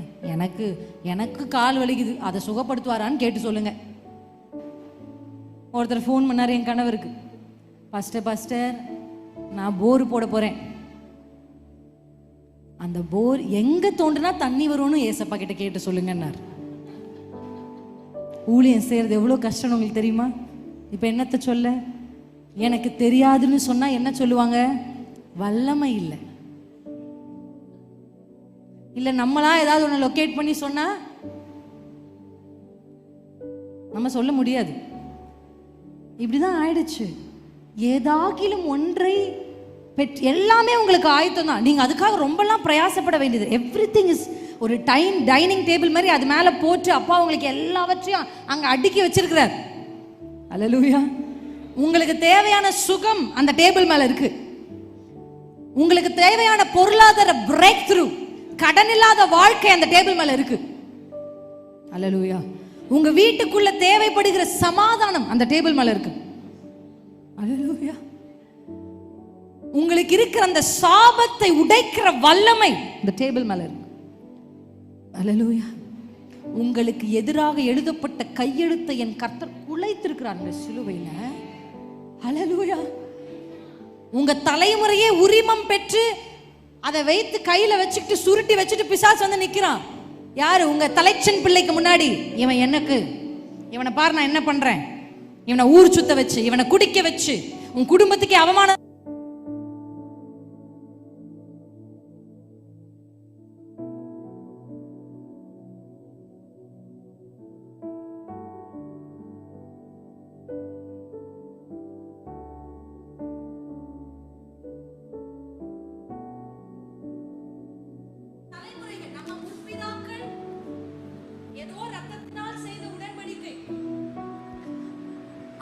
எனக்கு கால் வலிக்குது, அதை சுகப்படுத்துவாரான்னு கேட்டு சொல்லுங்க. ஒருத்தர் ஃபோன் பண்ணார் என் கணவருக்கு, பாஸ்டர் நான் போர் போட போறேன். அந்த போர் எங்க தோண்டுனா தண்ணி வரும்னு ஏசப்பா கிட்ட கேட்டு சொல்லுங்கன்னார். ஊழியம் செய்யறது எவ்வளவு கஷ்டம் உங்களுக்கு தெரியுமா? இப்ப என்னத்தை சொல்ல? எனக்கு தெரியாதுன்னு சொன்னா என்ன சொல்லுவாங்க? வல்லமை இல்லை. இல்ல நம்மளா ஏதாவது ஒண்ணு லொகேட் பண்ணி சொன்னா நம்ம சொல்ல முடியாது. இப்படிதான் ஆயிடுச்சு. ஏதாகிலும் ஒன்றை எல்லாமே உங்களுக்கு ஆயத்தம் தான். நீங்க அதுக்காக ரொம்பலாம் பிரயாசப்பட வேண்டியது. எவ்ரிதிங் இஸ் ஒரு டைனிங் டேபிள் மாதிரி அது மேல போட்டு அப்பா உங்களுக்கு எல்லாவற்றையும் அங்க அடுக்கி வச்சிருக்கிறார். அல்லேலூயா. உங்களுக்கு தேவையான சுகம் அந்த டேபிள் மேல இருக்கு. உங்களுக்கு தேவையான பொருளாதார பிரேக் த்ரூ, கடன் இல்லாத வாழ்க்கை அந்த டேபிள் மேல இருக்கு. அல்லேலூயா. உங்க வீட்டுக்குள்ள தேவைப்படுகிற சமாதானம் அந்த டேபிள் மேல இருக்கு. அல்லேலூயா. உங்களுக்கு இருக்கிற அந்த சாபத்தை உடைக்கிற வல்லமை இந்த டேபிள் மேல இருக்கு. அல்லேலூயா. உங்களுக்கு எதிராக எழுதப்பட்ட கையெழுத்தை என் கர்த்தர் குலைத்திருக்கிறார் இந்த சிலுவையில. அல்லேலூயா. உங்க தலைமுறையே உரிமம் பெற்று அதை வைத்து கையில வச்சுக்கிட்டு சுருட்டி வச்சுட்டு பிசாசு வந்து நிக்கிறான். யாரு? உங்க தலைச்சன் பிள்ளைக்கு முன்னாடி. இவன் எனக்கு, இவனை பாரு நான் என்ன பண்றேன், இவனை ஊர் சுத்த வச்சு, இவனை குடிக்க வச்சு, உன் குடும்பத்துக்கு அவமானம்.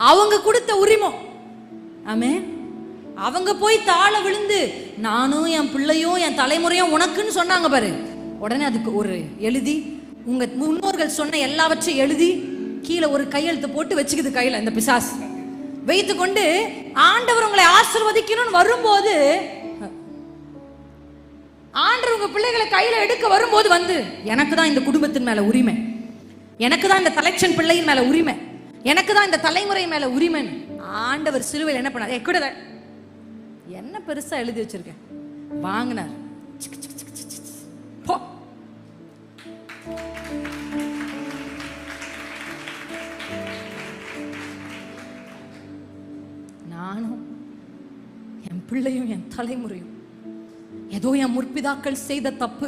அவங்க கொடுத்த உரிமம். ஆமென். அவங்க போய் தாழ விழுந்து நானும் என் பிள்ளையும் என் தலைமுறையும் உனக்குன்னு சொன்னாங்க பாரு. உடனே அதுக்கு ஒரு எழுதி, உங்க முன்னோர்கள் சொன்ன எல்லாவற்றையும் எழுதி கீழே ஒரு கையெழுத்து போட்டு வச்சுக்குது கையில இந்த பிசாசு. வைத்து கொண்டு ஆண்டவர் உங்களை ஆசீர்வதிக்கணும்னு வரும்போது, ஆண்டவர் உங்க பிள்ளைகளை கையில எடுக்க வரும்போது வந்து, எனக்கு தான் இந்த குடும்பத்தின் மேல உரிமை, எனக்கு தான் இந்த தலைச்சன் பிள்ளையின் மேல உரிமை, எனக்கு தான் இந்த தலைமுறை மேல உரிமை. ஆண்டவர் சிலுவையில் என்ன பண்ணார்? கூட என்ன பெருசா எழுதி வச்சிருக்கேன், வாங்கினார். நானும் என் பிள்ளையும் என் தலைமுறையும் ஏதோ என் முற்பிதாக்கள் செய்த தப்பு,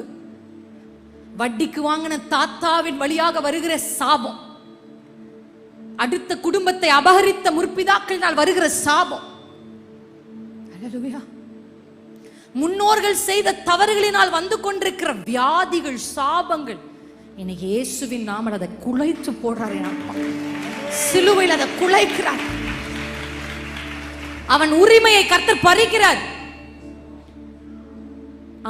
வட்டிக்கு வாங்கின தாத்தாவின் வழியாக வருகிற சாபம், அடுத்த குடும்பத்தை அபகரித்த முற்பிதாக்களினால் வருகிற சாபம், அல்லேலூயா, முன்னோர்கள் செய்த தவறுகளினால் வந்து கொண்டிருக்கிற வியாதிகள், சாபங்கள், இன்னைக்கு இயேசுவின் நாமத்தில் அதை குலைத்து போடுறாரு. சிலுவையில் அதை குலைக்கிறார். அவன் உரிமையை கர்த்தர் பறிக்கிறார்.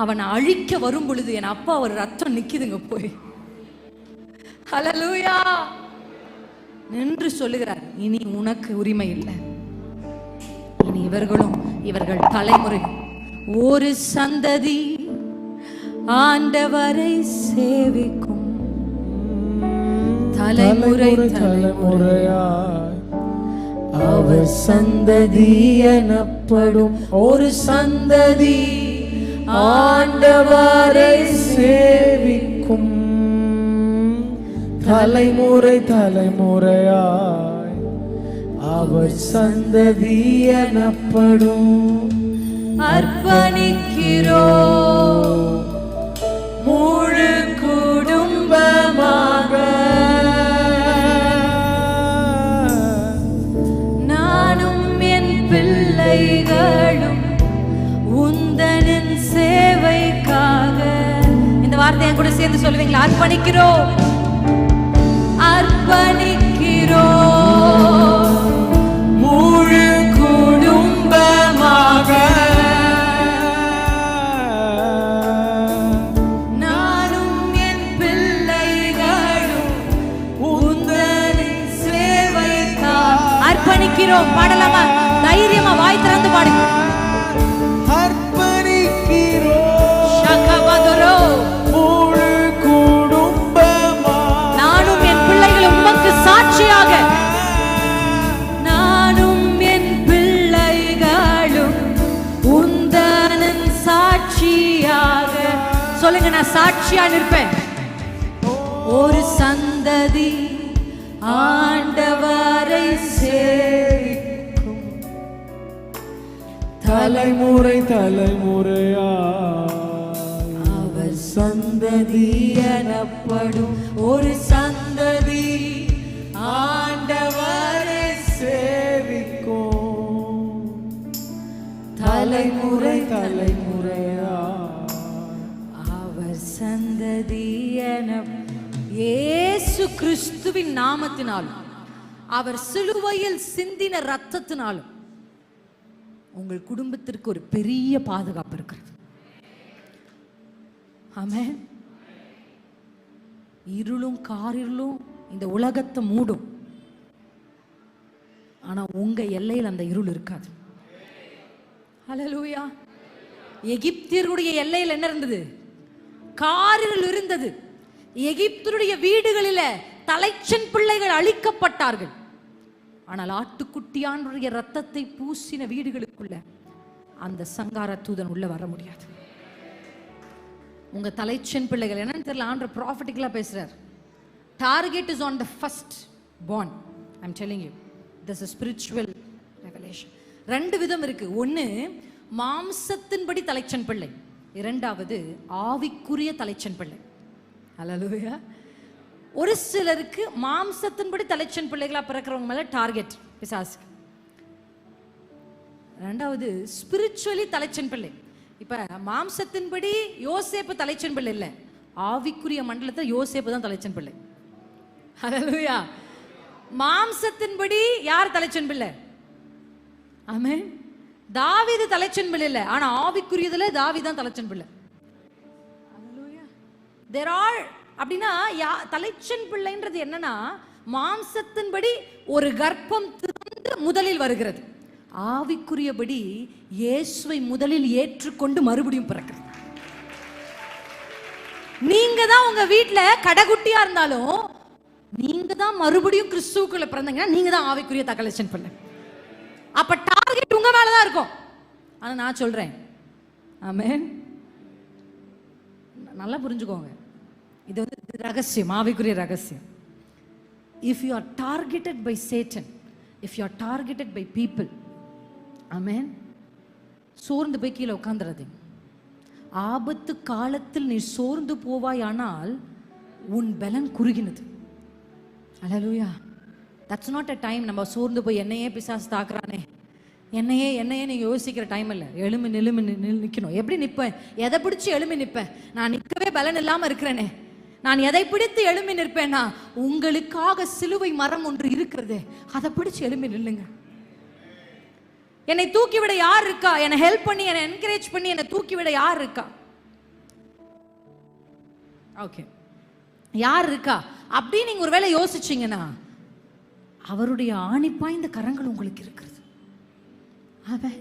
அவனை அழிக்க வரும் பொழுது என் அப்பா ஒரு ரத்தம் நிக்குதுங்க போய், அல்லேலூயா, நின்று சொல்லுகிறார், இனி உனக்கு உரிமை இல்லை, இனி இவர்களும் இவர்கள் தலைமுறை ஒரு சந்ததி ஆண்டவரை சேவிக்கும், தலைமுறை தலைமுறையாய் அவர் சந்ததி எனப்படும் ஒரு சந்ததி ஆண்டவரை சேவிக்கும், தலைமுறை தலைமுறையாய் அவர் சந்ததி எனப்படும். அர்ப்பணிக்கிறோ முழு குடும்பமாக நானும் என் பிள்ளைகளும் உந்தனின் சேவைக்காக. இந்த வார்த்தை என் கூட சேர்ந்து சொல்லுவீங்களா? அர்ப்பணிக்கிறோம், அர்ப்பணிக்கிறோம் முழு குடும்பமாக நானும் என் பிள்ளைகளும் உந்தனின் சேவைக்காக அர்ப்பணிக்கிறோம். பாடலாமா? தைரியமா வாய் திறந்து பாடுங்க. சாட்சியாக நானும் என் பிள்ளைகளும் உந்தனின் சாட்சியாக. சொல்லுங்க, நான் சாட்சியா நிற்பேன். ஒரு சந்ததி ஆண்டவரை சேவிக்கும், தலைமுறை தலைமுறையா அவர் சந்ததி எனப்படும் ஒரு சந்ததி ஆண்டவரை சேவிக்கும், தலைமுறை தலைமுறையா அவர் சந்ததி என. இயேசு கிறிஸ்துவின் நாமத்தினாலும் அவர் சிலுவையில் சிந்தின இரத்தத்தினாலும் உங்கள் குடும்பத்திற்கு ஒரு பெரிய பாதுகாப்பு இருக்கிறது. ஆமென். இருளும் காரிருளும் இந்த உலகத்தை மூடும். ஆனா உங்க எல்லையில் அந்த இருள் இருக்காது. ஹல்லேலூயா. எகிப்தியருடைய எல்லையில் என்ன இருந்தது? காரிருள் இருந்தது. எகிப்தியருடைய வீடுகளில் தலைச்சன் பிள்ளைகள் அழிக்கப்பட்டார்கள். ஆனால் ஆட்டுக்குட்டியானுடைய ரத்தத்தை பூசின வீடுகளுக்குள்ள அந்த சங்கார தூதன் உள்ள வர முடியாது. உங்க தலைச்சன் பிள்ளைகள் என்னன்னு தெரியல, ஆண்டவர் ப்ராஃபட்டிக்கலா பேசுறார். Target is on the first born. I'm telling you, this is spiritual revelation. ரெண்டு விதம் இருக்கு. ஒன்னு மாம்சத்தின்படி தலைச்சன் பிள்ளை, இரண்டாவது ஆவிக்குரிய தலைச்சன் பிள்ளை. ஹல்லேலூயா. ஒரு சிலருக்கு மாம்சத்தின்படி தலைச்சன் பிள்ளைகளா பிறக்கிறவங்க மேல டார்கெட் பிசாசு. ரெண்டாவது ஸ்பிரிச்சுவலி தலைச்சன் பிள்ளை. இப்ப மாம்சத்தின்படி யோசேப்பு தலைச்சன் பிள்ளை இல்ல, ஆவிக்குரிய மண்டலத்தில் யோசேப்பு தான் தலைச்சன் பிள்ளை. ஹல்லேலூயா. மாம்சத்தின்படி யார் தலைச்சன் பிள்ளை? ஆமென். தாவீது தலைச்சன் பிள்ளை இல்ல, ஆனா ஆவிக்குரியதுல தாவீது தான் தலைச்சன் பிள்ளை. ஹல்லேலூயா. தேர் ஆர் அப்படின்னா தலைச்சன் பிள்ளைன்றது என்னன்னா, மாம்சத்தின்படி ஒரு கர்ப்பம் திறந்து முதலில் வருகிறது, ஆவிக்குரியபடி இயேசுவை முதலில் ஏற்றுக்கொண்டு மறுபடியும் பிறக்கிறது. நீங்க தான் உங்க வீட்டுல கடைக்குட்டியா இருந்தாலும் நீங்க தான் மறுபடியும் கிறிஸ்துவுக்குள்ள பிறந்தீங்கன்னா நீங்க தான் ஆவிக்குரிய தலைச்சன் பிள்ளை. அப்ப டார்கெட் உங்க மேலதான் இருக்கும். ஆனா நான் சொல்றேன், ஆமென், நல்லா புரிஞ்சுக்கோங்க, இது வந்து ரகசியம், ஆவிக்குரிய ரகசியம். If you are targeted by Satan, if you are targeted by people, ஆமென், சோர்ந்து போய் கீழே உட்காந்துறாதீங்க. ஆபத்து காலத்தில் நீ சோர்ந்து போவாய், ஆனால் உன் பலன் குறுகினது. ஹல்லேலூயா. தட்ஸ் நாட் அ டைம் நம்ம சோர்ந்து போய் என்னையே பிசாசு தாக்குறானே, என்னையே நீங்க யோசிக்கிற டைம் இல்லை. எழுமி நிற்கணும். எப்படி நிற்பேன்? எதை பிடிச்சி எழுமி நிற்பேன்? நான் நிற்கவே பலன் இல்லாமல் இருக்கிறேனே, நான் எதை பிடித்து எழுமி நிற்பேன்னா, உங்களுக்காக சிலுவை மரம் ஒன்று இருக்கிறது, அதை பிடிச்சு எழுமி நில்லுங்க. என்னை தூக்கிவிட யார் இருக்கா? என்னை ஹெல்ப் பண்ணி, என்னை என்கரேஜ் பண்ணி என்னை தூக்கிவிட யார் இருக்கா? ஓகே, யார் இருக்கா அப்படின்னு நீங்க ஒருவேளை யோசிச்சீங்கன்னா, அவருடைய ஆணிப்பாய்ந்த கரங்கள் உங்களுக்கு இருக்கிறது. அவன்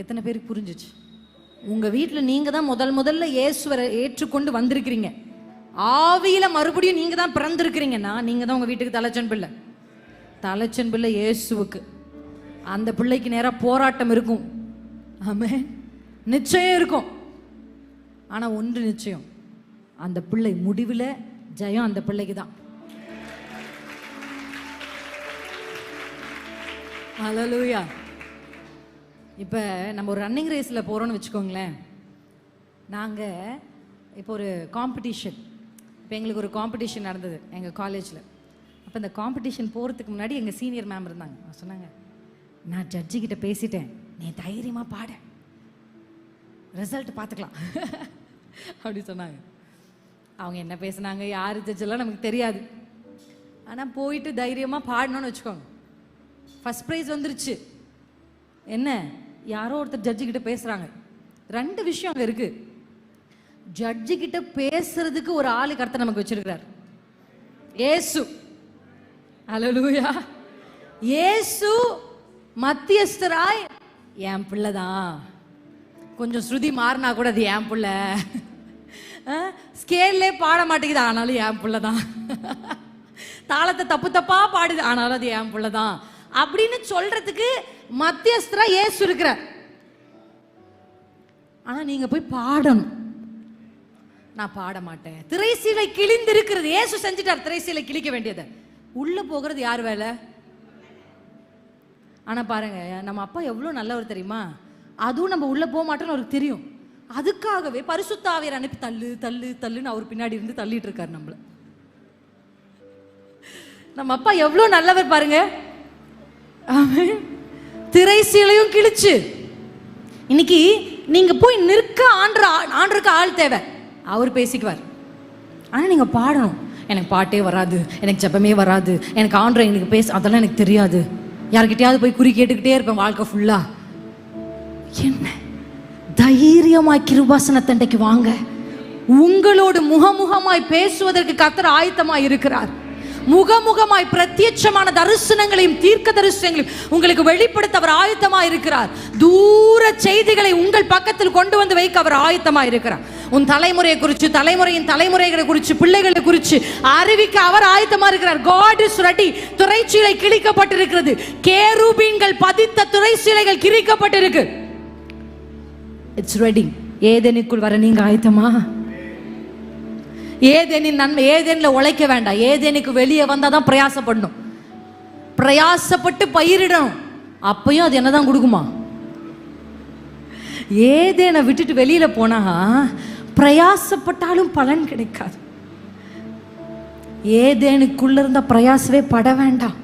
எத்தனை பேருக்கு புரிஞ்சிச்சு? உங்க வீட்டுல நீங்க தான் முதல்ல இயேசுவரை ஏற்றுக்கொண்டு வந்திருக்கிறீங்க, ஆவியில மறுபடியும் நீங்க தான் பிறந்திருக்கிறீங்கன்னா, நீங்க தான் உங்க வீட்டுக்கு தலைச்சன் பிள்ளை. தலைச்சன் பிள்ளை இயேசுவுக்கு. அந்த பிள்ளைக்கு நேரா போராட்டம் இருக்கும், ஆமென், நிச்சயம் இருக்கும். ஆனா ஒன்று நிச்சயம், அந்த பிள்ளை முடிவில் ஜெயம் அந்த பிள்ளைக்கு தான். ஹல்லேலூயா. இப்போ நம்ம ஒரு ரன்னிங் ரேஸில் போகிறோன்னு வச்சுக்கோங்களேன். நாங்கள் இப்போ ஒரு காம்படிஷன், இப்போ எங்களுக்கு ஒரு காம்படிஷன் நடந்தது எங்கள் காலேஜில். அப்போ இந்த காம்படிஷன் போகிறதுக்கு முன்னாடி எங்கள் சீனியர் மேம் இருந்தாங்க. அவங்க சொன்னாங்க, நான் ஜட்ஜிக்கிட்ட பேசிட்டேன், நீ தைரியமாக பாட, ரிசல்ட் பார்த்துக்கலாம் அப்படி சொன்னாங்க. அவங்க என்ன பேசுனாங்க, யார் ஜட்ஜெல்லாம் நமக்கு தெரியாது. ஆனால் போயிட்டு தைரியமாக பாடணும்னு வச்சுக்கோங்க. ஃபர்ஸ்ட் ப்ரைஸ் வந்துருச்சு. என்ன, யாரோ ஒருத்தர் ஜட்ஜிக்கிட்ட பேசுகிறாங்க. ரெண்டு விஷயம் அங்கே இருக்குது. ஜட்ஜிக்கிட்ட பேசுறதுக்கு ஒரு ஆளு கர்த்தர் நமக்கு வச்சிருக்கிறார், இயேசு. ஹல்லேலூயா. இயேசு மத்தியஸ்தராய், என் பிள்ளைதான், கொஞ்சம் ஸ்ருதி மாறினா கூட அது என் பிள்ளை, ஸ்கேல்லே பாட மாட்டேங்குது ஆனாலும் என் பிள்ளை தான், தாளத்தை தப்பா பாடுது ஆனாலும் அது என் பிள்ளை தான் அப்படின்னு சொல்றதுக்கு மத்தியஸ்தரா இயேசு இருக்கிறார். ஆனா நீங்க போய் பாடணும். நான் பாட மாட்டேன். திரைசீலை கிழிந்து இருக்கிறது, இயேசு செஞ்சுட்டார் திரைசீலை கிழிக்க வேண்டியதை. உள்ள போகிறது யார் வேலை? ஆனா பாருங்க, நம்ம அப்பா எவ்வளவு நல்லவர் தெரியுமா? அதுவும் நம்ம உள்ள போக மாட்டோம்னு அவருக்கு தெரியும். அதுக்காகவே பரிசுத்த ஆவியாரை அனுப்பி தள்ளுன்னு அவர் பின்னாடி இருந்து தள்ளிட்டு இருக்காரு நம்மள. நம்ம அப்பா எவ்வளவு நல்லவர் பாருங்க. திரைசீலையும் கிழிச்சு இன்னைக்கு நீங்க போய் நிற்க ஆண்டருக்கு ஆள் தேவை, அவர் பேசிக்குவார். ஆனா நீங்க பாடணும். எனக்கு பாட்டே வராது, எனக்கு ஜெபமே வராது, எனக்கு ஆண்டவர் எனக்கு பேச அதெல்லாம் எனக்கு தெரியாது, யார்கிட்டயாவது போய் குறி கேட்டுக்கிட்டே இருப்பேன் வாழ்க்கை ஃபுல்லா. என்ன தைரியமாய் கிருபாசன தண்டைக்கு வாங்க. உங்களோடு முகமுகமாய் பேசுவதற்கு கர்த்தர் ஆயத்தமாய் இருக்கிறார். முகமுகமாய் பிரத்யட்சமான தரிசனங்களையும் தீர்க்க தரிசனங்களையும் உங்களுக்கு வெளிப்படுத்த அவர் ஆயத்தமாக இருக்கிறார். தூர செய்திகளை உங்கள் பக்கத்தில் கொண்டு வந்து வைக்க அவர் ஆயத்தமாக இருக்கிறார். உன் தலைமுறையை குறித்து, தலைமுறையின் தலைமுறைகளை குறித்து, பிள்ளைகளை குறித்து அறிவிக்க அவர் ஆயத்தமாக இருக்கிறார். God is ready. துறைச்சீலை கிழிக்கப்பட்டிருக்கிறது. கேருபீன்கள் பதித்த துறைச்சீலைகள் கிழிக்கப்பட்டிருக்கு. It's ready. ஏதேனுக்குள் வர நீங்க ஆயத்தமா? ஏதேனின் நன்மை, ஏதேனில் உழைக்க வேண்டாம். ஏதேனுக்கு வெளியே வந்தால் தான் பிரயாசப்படணும். பிரயாசப்பட்டு பயிரிடணும். அப்பயும் அது என்னதான் கொடுக்குமா? ஏதேனை விட்டுட்டு வெளியில போனா பிரயாசப்பட்டாலும் பலன் கிடைக்காது. ஏதேனுக்குள்ள இருந்த பிரயாசவே பட வேண்டாம்.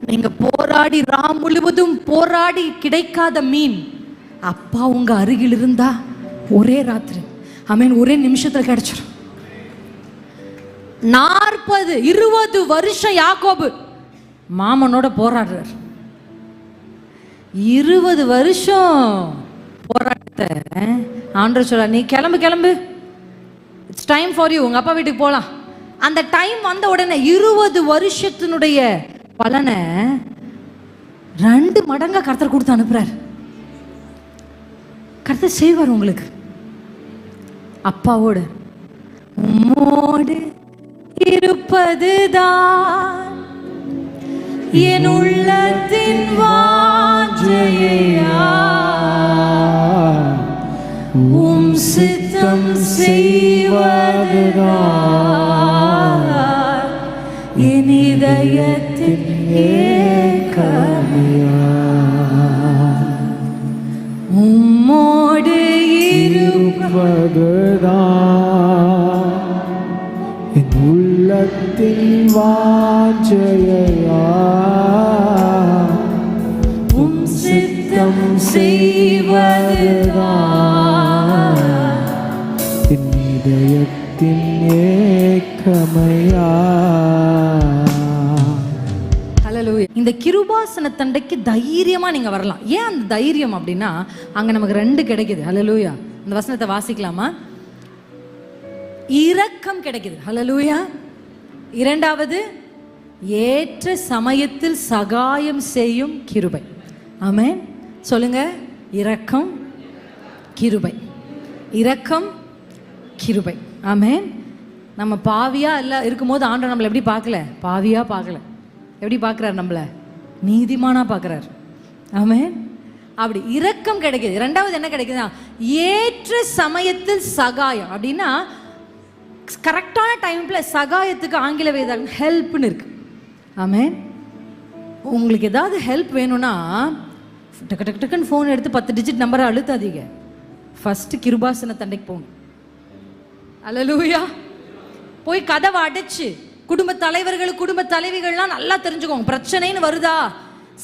நீங்க போராடி ராம் முழுவதும் போராடி கிடைக்காத மீன் அப்பா உங்க அருகில் இருந்தா ஒரே ராத்திரி, ஆமென், ஒரே நிமிஷத்துல கிடைச்சிடும். 40-20 வருஷம் யாக்கோபு மாமனோட போராடுறார். 20 வருஷம் போராட்டத்தை ஆண்டவர் சொல்றார், நீ கிளம்பு கிளம்பு, இட்ஸ் டைம் ஃபார் யூ, உங்க அப்பா வீட்டுக்கு போலாம். அந்த டைம் வந்த உடனே 20 வருஷத்தினுடைய பலனை 2 மடங்கா கர்த்தர் கொடுத்து அனுப்புறார். கர்த்தர் செய்வார் உங்களுக்கு. அப்பாவோடு உம்மோடு இருப்பதுதான் என் உள்ளத்தின் வாஞ்சையா, உம் சித்தம் செய்வதுதான் என் இதயத்தின் ஏக்கமையா. உம்மோடு இருப்பதுதான் என் உள்ளத்தின் வாஞ்சையா, உம் சித்தம் செய்வதுதான் என் இதயத்தின் ஏக்கமையா. ஹல்லேலூயா. இந்த கிருபாசன தண்டைக்கு தைரியமா நீங்க வரலாம். ஏன் அந்த தைரியம் அப்படின்னா அங்க நமக்கு 2 கிடைக்குது. ஹல்லேலூயா. இந்த வசனத்தை வாசிக்கலாமா? இரக்கம் கிடைக்குது. ஹல்லேலூயா. 2வது ஏற்ற சமயத்தில் சகாயம் செய்யும் கிருபை. ஆமென். சொல்லுங்க, இரக்கம் கிருபை, இரக்கம் கிருபை. ஆமென். நம்ம பாவியா எல்லாம் இருக்கும்போது ஆண்டவர் நம்மளை எப்படி பார்க்கல? பாவியா பார்க்கல. எப்படி பார்க்குறாரு? நம்மளை நீதிமானா பார்க்குறாரு. ஆமென். அப்படி இரக்கம் கிடைக்குது. 2வது என்ன கிடைக்குதுன்னா ஏற்ற சமயத்தில் சகாயம். அப்படின்னா கரெக்டான டைம்ல சகாயத்துக்கு ஆங்கில வேதம் ஹெல்ப்னு இருக்கு. ஆமென். உங்களுக்கு ஏதாவது ஹெல்ப் வேணும்னா டக்கு டக்கு டக்குன்னு ஃபோன் எடுத்து 10 டிஜிட் நம்பரை அழுத்தாதீங்க. ஃபர்ஸ்ட் கிருபாசன தண்டைக்கு போகணும். அல்லேலூயா. போய் கதவை அடைச்சு குடும்ப தலைவர்கள், குடும்ப தலைவிகள்லாம் நல்லா தெரிஞ்சுக்கோங்க. பிரச்சனைன்னு வருதா?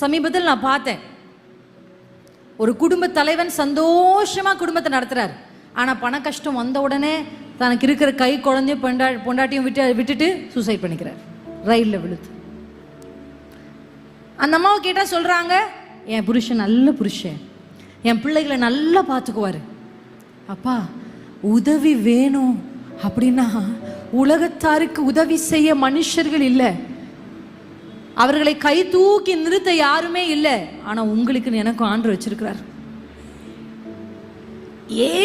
சமீபத்தில் நான் பார்த்தேன், ஒரு குடும்ப தலைவன் சந்தோஷமா குடும்பத்தை நடத்துறாரு. ஆனா பண கஷ்டம் வந்த உடனே தனக்கு இருக்கிற கை குழந்தையும் பொண்டாட்டியும் விட்டுட்டு சூசைட் பண்ணிக்கிறார், ரயிலில் விழுது. அந்த அம்மாவை கேட்டா சொல்றாங்க, என் புருஷன் நல்ல புருஷன், என் பிள்ளைகளை நல்லா பார்த்துக்குவாரு. அப்பா உதவி வேணும் அப்படின்னா உலகத்தாருக்கு உதவி செய்ய மனுஷர்கள் இல்லை, அவர்களை கை தூக்கி நிறுத்த யாருமே இல்லை. ஆனா உங்களுக்கு எனக்கும் ஆண்டு வச்சிருக்கிறார்.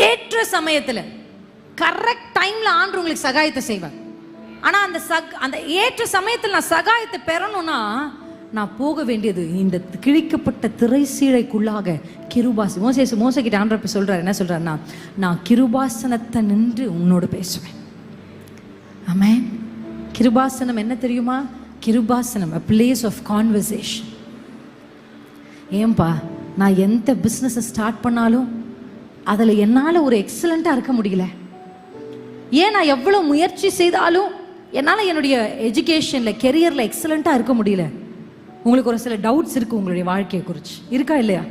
ஏற்ற சமயத்துல கரெக்ட் டைம்ல ஆண்டு உங்களுக்கு சகாயத்தை செய்வார். ஆனா அந்த ஏற்ற சமயத்தில் நான் சகாயத்தை பெறணும்னா நான் போக வேண்டியது இந்த கிழிக்கப்பட்ட திரைசீலைக்குள்ளாக கிருபாசி. மோசைக்கிட்ட ஆண்டவர் சொல்றாரு, என்ன சொல்றாருன்னா, நான் கிருபாசனத்தை நின்று உன்னோடு பேசுவேன். ஆமென். கிருபாசனம் என்ன தெரியுமா? கிருபாசனம் a place of conversation. ஏன்பா நான் எந்த பிஸ்னஸ் ஸ்டார்ட் பண்ணாலும் அதில் என்னால் ஒரு எக்ஸலண்ட்டாக இருக்க முடியல. ஏன் நான் எவ்வளோ முயற்சி செய்தாலும் என்னால் என்னுடைய எஜுகேஷனில் கெரியரில் எக்ஸலண்ட்டாக இருக்க முடியல. உங்களுக்கு ஒரு சில டவுட்ஸ் இருக்குது உங்களுடைய வாழ்க்கையை குறித்து, இருக்கா இல்லையா?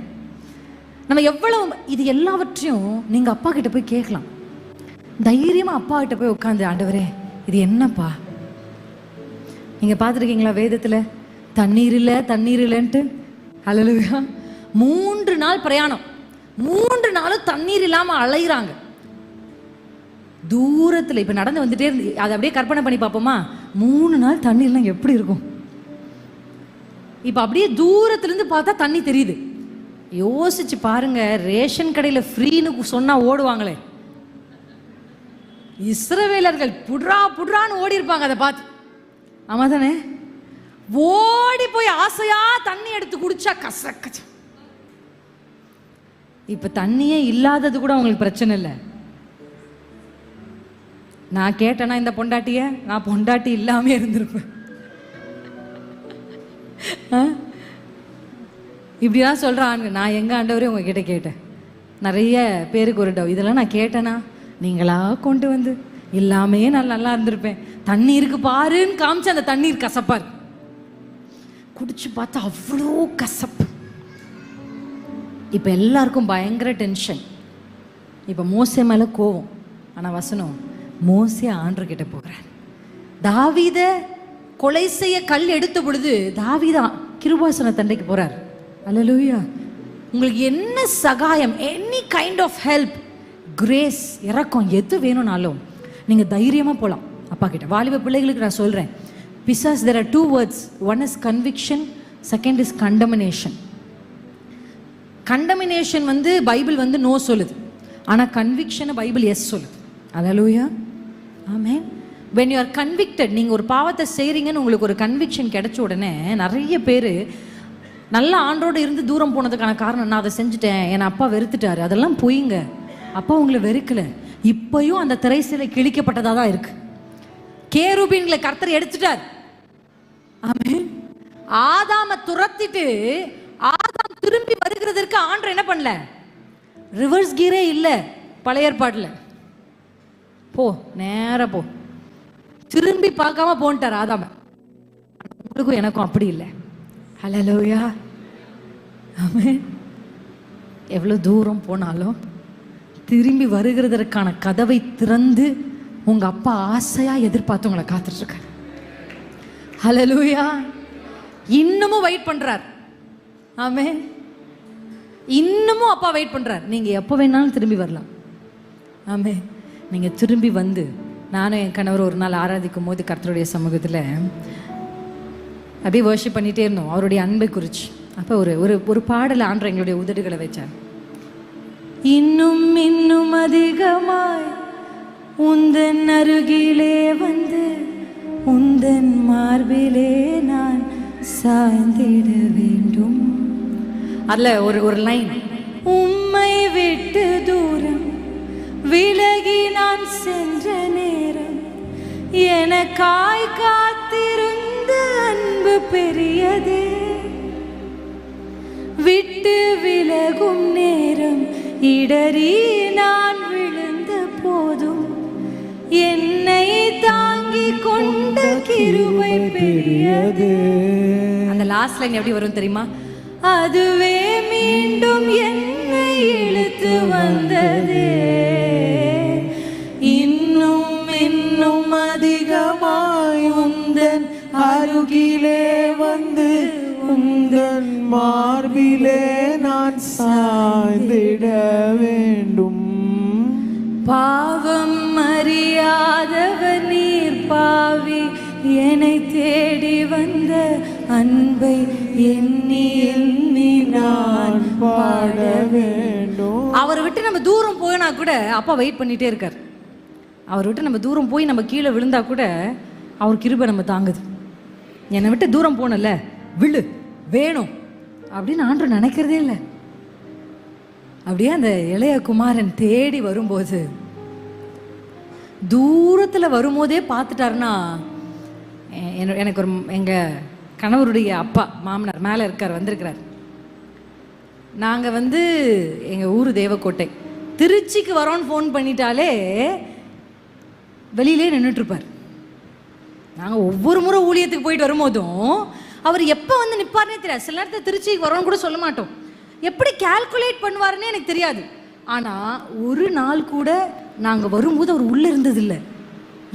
நம்ம எவ்வளோ இது எல்லாவற்றையும் நீங்கள் அப்பா கிட்ட போய் கேட்கலாம். தைரியமாக அப்பா கிட்ட போய் உட்காந்து, ஆண்டவரே இது என்னப்பா? நீங்கள் பார்த்துருக்கீங்களா வேதத்தில் தண்ணீர் இல்லை தண்ணீர் இல்லைன்ட்டு? ஹல்லேலூயா. 3 நாள் பிரயாணம், 3 நாளும் தண்ணீர் இல்லாமல் அலைகிறாங்க. தூரத்தில் இப்போ நடந்து வந்துட்டே இருந்து அதை அப்படியே கற்பனை பண்ணி பார்ப்போமா, 3 நாள் தண்ணிலாம் எப்படி இருக்கும். இப்போ அப்படியே தூரத்துலேருந்து பார்த்தா தண்ணி தெரியுது. யோசிச்சு பாருங்க, ரேஷன் கடையில் ஃப்ரீன்னு சொன்னா ஓடுவாங்களே, இஸ்ரவேலர்கள் புட்ரா புட்ரான்னு ஓடி இருப்பாங்க அதை பார்த்து. ஆமா தானே? ஓடி போய் ஆசையா தண்ணி எடுத்து குடிச்சா கசக்கச்ச. இப்ப தண்ணியே இல்லாதது கூட அவங்களுக்கு பிரச்சனை இல்லை. நான் கேட்டேன்னா இந்த பொண்டாட்டிய, நான் பொண்டாட்டி இல்லாம இருந்திருப்பேன். இப்படிதான் சொல்றாங்க. நான் எங்க ஆண்டவரே உங்ககிட்ட கேட்டேன். நிறைய பேருக்கு ஒரு டவு, இதெல்லாம் நான் கேட்டேனா நீங்களா கொண்டு வந்து இல்லாமே நான் நல்லா இருந்திருப்பேன். தண்ணீருக்கு பாருன்னு காமிச்சு அந்த தண்ணீர் கசப்பா இருக்கு. குடிச்சு பார்த்தா அவ்வளோ கசப்பு. இப்ப எல்லாருக்கும் பயங்கர டென்ஷன். இப்ப மோசே மேல கோவம். ஆனா வசனம், மோசே ஆண்டவர்கிட்ட போகிறார். தாவீத கொலை செய்ய கல் எடுத்த பொழுது தாவீதா கிருபாசன தண்டைக்கு போறார். அல்லேலூயா. உங்களுக்கு என்ன சகாயம், any kind of help, grace, இறக்கம் எது வேணும்னாலும் நீங்க தைரியமா போகலாம் அப்பா கிட்ட. வாலிப பிள்ளைகளுக்கு நான் சொல்றேன், பிசாஸ், there are 2 words, one is conviction, second is condemnation. Contamination வந்து பைபிள் வந்து நோ சொல்லுது, ஆனா கன்விக்ஷனை பைபிள் எஸ் சொல்லுது. அல்லேலூயா, ஆமென். when you are convicted, நீங்க ஒரு பாவத்தை செய்றீங்கன்னு உங்களுக்கு ஒரு கன்விக்ஷன் கிடைச்ச உடனே நிறைய பேர் நல்ல ஆண்டோடு இருந்து தூரம் போனதுக்கான காரணம், நான் அதை செஞ்சுட்டேன், என் அப்பா வெறுத்துட்டாரு, அதெல்லாம் பொய்ங்க. அப்பா உங்களை வெறுக்கல, இப்பயும் அந்த திரைசிலை கிழிக்கப்பட்டதா தான் இருக்கு. கேருபீன்களை கர்த்தர் எடுத்துட்டார். ஆமென். ஆதாம துரத்திட்டு ஆதாம் திரும்பி வருகிறதற்கு ஆண்டவர் என்ன பண்ணல, ரிவர்ஸ் கீரே இல்ல பழைய ஏற்பாட்டுல. போ நேரா போ, திரும்பி பார்க்காம போன்ட்டார் ஆதாம. உங்களுக்கும் எனக்கும் அப்படி இல்லை. ஹல்லேலூயா, ஆமென். எவ்வளவு தூரம் போனாலும் திரும்பி வருகிறதற்கான கதவை திறந்து உங்க அப்பா ஆசையா எதிர்பார்த்து உங்களை காத்துட்டு இருக்காரு. ஹல்லேலூயா. இன்னமும் வெயிட் பண்றார். ஆமென். இன்னமும் அப்பா வெயிட் பண்றார். நீங்க எப்போ வேணாலும் திரும்பி வரலாம். ஆமென். நீங்க திரும்பி வந்து, நானும் என் கணவர் ஒரு நாள் ஆராதிக்கும் போது கர்த்தருடைய சமூகத்தில் அப்படியே வர்ஷிப் பண்ணிட்டே இருந்தோம் அவருடைய அன்பை குறிச்சு. அப்போ ஒரு பாடல் ஆண்டவர் எங்களுடைய உதடுகளை வச்சார். இன்னும் இன்னும் அதிகமாய் உந்தன் அருகிலே வந்து உந்தன் மார்பிலே நான் சாய்ந்திட வேண்டும். அதுல ஒரு லைன், உம்மை விட்டு தூரம் விலகி நான் சென்ற நேரம் எனக்காய் காத்திருந்த அன்பு பெரியதே, விட்டு விலகும் நேரம் இடறி நான் விழுந்த போதும் என்னை தாங்கி கொண்ட கிருபை பெரியதே. அந்த லாஸ்ட் லைன் எப்படி வரும் தெரியுமா? அதுவே மீண்டும் என்னை இழுத்து வந்ததே, இன்னும் இன்னும் அதிகமாய் உந்தன் அருகிலே வந்து உந்தன் மார்பிலே நான் சாய்ந்திட வேண்டும். பாவம் அறியாதவர் நீர் பாவி, என்னை தேடி வந்த அன்பை எண்ணி எண்ணி நான் பாட வேண்டும். அவரை விட்டு நம்ம தூரம் போனா கூட அப்பா வெயிட் பண்ணிட்டே இருக்கார். அவரை விட்டு நம்ம தூரம் போய் நம்ம கீழே விழுந்தா கூட அவர் கிருபை நம்ம தாங்குது. என்னை விட்டு தூரம் போனல, விழு, வேணும் அப்படின்னு ஆண்டவர் நினைக்கிறதே இல்லை. அப்படியே அந்த இளைய குமாரன் தேடி வரும்போது, தூரத்துல வரும்போதே பார்த்துட்டாருன்னா, எனக்கு ஒரு எங்க கணவருடைய அப்பா மாமனார் மேலே இருக்கார், வந்திருக்கிறார். நாங்கள் வந்து எங்கள் ஊர் தேவக்கோட்டை, திருச்சிக்கு வரோன்னு ஃபோன் பண்ணிட்டாலே வெளியிலே நின்றுட்டுருப்பார். நாங்கள் ஒவ்வொரு முறை ஊழியத்துக்கு போயிட்டு வரும்போதும் அவர் எப்போ வந்து நிற்பார்னே தெரியாது. சில நேரத்தில் திருச்சிக்கு வரோன்னு கூட சொல்ல மாட்டோம். எப்படி கால்குலேட் பண்ணுவாருன்னு எனக்கு தெரியாது. ஆனால் ஒரு நாள் கூட நாங்கள் வரும்போது அவர் உள்ளே இருந்ததில்லை.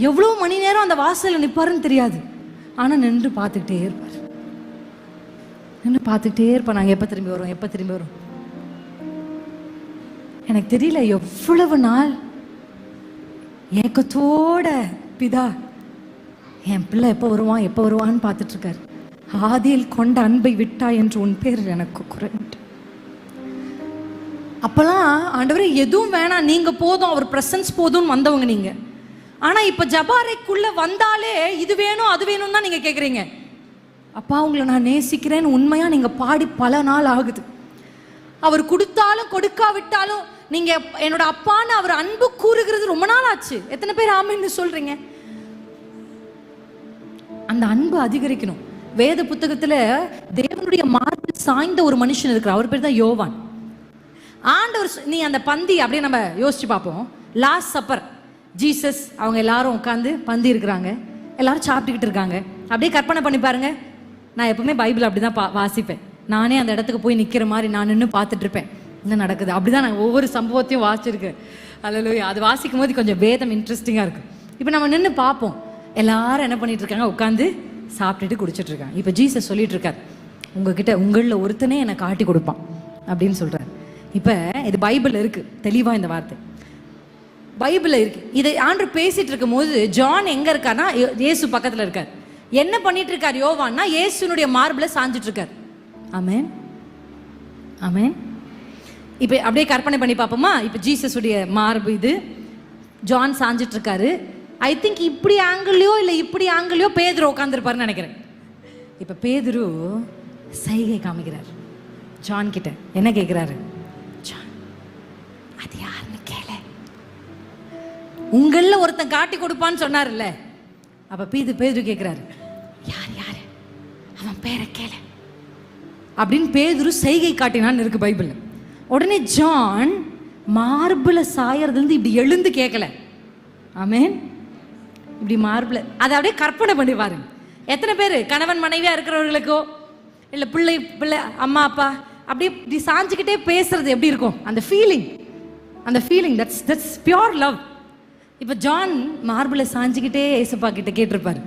எவ்வளோ மணி நேரம் அந்த வாசலில் நிற்பாருன்னு தெரியாது. ஆனால் நின்று பார்த்துக்கிட்டே இருப்பார், நின்று பார்த்துக்கிட்டே இருப்பார். நாங்கள் எப்போ திரும்பி வரோம், எப்போ திரும்பி வரோம். எனக்கு தெரியல எவ்வளவு நாள் ஏக்கத்தோட பிதா என் பிள்ளை எப்போ வருவான்னு பார்த்துட்டு இருக்காரு. ஆதியில் கொண்ட அன்பை விட்டா என்று உன் பேர் எனக்கு குறைந்து. அப்பெல்லாம் ஆண்டவரே எதுவும் வேணாம், நீங்க போதும், அவர் பிரசன்ஸ் போதும்னு வந்தவங்க நீங்க. ஆனா இப்ப ஜபாரைக்குள்ள வந்தாலே இது வேணும் அது வேணும் தான் நீங்க கேக்குறீங்க. அப்பா உங்களை நான் நேசிக்கிறேன்னு உண்மையா நீங்க பாடி பல நாள் ஆகுது. அவர் கொடுத்தாலும் கொடுக்காவிட்டாலும் நீங்க என்னோட அப்பான்னு அவர் அன்பு கூறுகிறது ரொம்ப நாள் ஆச்சு. எத்தனை பேர் ஆமென்னு சொல்றீங்க? அந்த அன்பு அதிகரிக்கணும். வேத புத்தகத்துல தேவனுடைய மார்பில் சாய்ந்த ஒரு மனுஷன் இருக்கிறார். அவர் பேர் தான் யோவான். ஆண்டவர் நீ அந்த பந்தி அப்படியே நம்ம யோசிச்சு பார்ப்போம். லாஸ்ட் சப்பர், ஜீசஸ் அவங்க எல்லாரும் உட்காந்து பந்தி இருக்கிறாங்க, எல்லாரும் சாப்பிட்டுக்கிட்டு இருக்காங்க. அப்படியே கற்பனை பண்ணி பாருங்க. நான் எப்பவுமே பைபிள் அப்படிதான் வாசிப்பேன். நானே அந்த இடத்துக்கு போய் நிற்கிற மாதிரி நான் நின்று பார்த்துட்டு இருப்பேன் என்ன நடக்குது. அப்படிதான் நான் ஒவ்வொரு சம்பவத்தையும் வாசிச்சிருக்கேன். அல்லேலூயா. அது வாசிக்கும் போது கொஞ்சம் வேதம் இன்ட்ரெஸ்டிங்காக இருக்கு. இப்போ நம்ம நின்று பார்ப்போம். எல்லாரும் என்ன பண்ணிட்டு இருக்காங்க, உட்காந்து சாப்பிட்டுட்டு குடிச்சிட்டு இருக்காங்க. இப்போ ஜீசஸ் சொல்லிட்டு இருக்காரு, உங்ககிட்ட உங்களில் ஒருத்தனே என்னை காட்டி கொடுப்பான் அப்படின்னு சொல்றாரு. இப்போ இது பைபிள் இருக்கு, தெளிவா இந்த வார்த்தை பைபிள்ல இருக்கு. இதை ஆண்டவர் பேசிட்டு இருக்கும் போது ஜான் எங்க இருக்காருன்னா இயேசு பக்கத்துல இருக்கார். என்ன பண்ணிட்டு இருக்கார் யோவான்னா இயேசுனுடைய மார்பில் சாஞ்சிட்டு இருக்கார். ஆமென் ஆமென். இப்போ அப்படியே கற்பனை பண்ணி பார்ப்போமா. இப்போ ஜீசஸுடைய மார்பு இது, ஜான் சாஞ்சிட்டு இருக்காரு. ஐ திங்க் இப்படி ஆங்கிள்லையோ இல்லை இப்படி ஆங்கிள்லையோ பேதுரு உட்காந்துருப்பாருன்னு நினைக்கிறேன். இப்போ பேதுரு சைகை காமிக்கிறார் ஜான் கிட்ட. என்ன கேட்குறாரு? ஜான் அது யாருன்னு கேள, உங்களில் ஒருத்தன் காட்டி கொடுப்பான்னு சொன்னார்ல. அப்போ பேதுரு கேட்குறாரு, யார் யார் அவன் பேரை கேள அப்படின்னு பேதுரு செய்கை காட்டினான்னு இருக்கு பைபிள். உடனே ஜான் மார்பில் சாயறதுலேருந்து இப்படி எழுந்து கேட்கல. ஆமென். இப்படி மார்பில் அதை அப்படியே கற்பனை பண்ணி பாருங்க. எத்தனை பேர் கணவன் மனைவியா இருக்கிறவர்களுக்கோ இல்லை பிள்ளை அம்மா அப்பா அப்படியே இப்படி சாஞ்சிக்கிட்டே பேசுறது எப்படி இருக்கும்? அந்த ஃபீலிங் தட்ஸ் பியோர் லவ். இப்போ ஜான் மார்பில் சாஞ்சிக்கிட்டே ஏசப்பா கிட்ட கேட்டிருப்பாரு.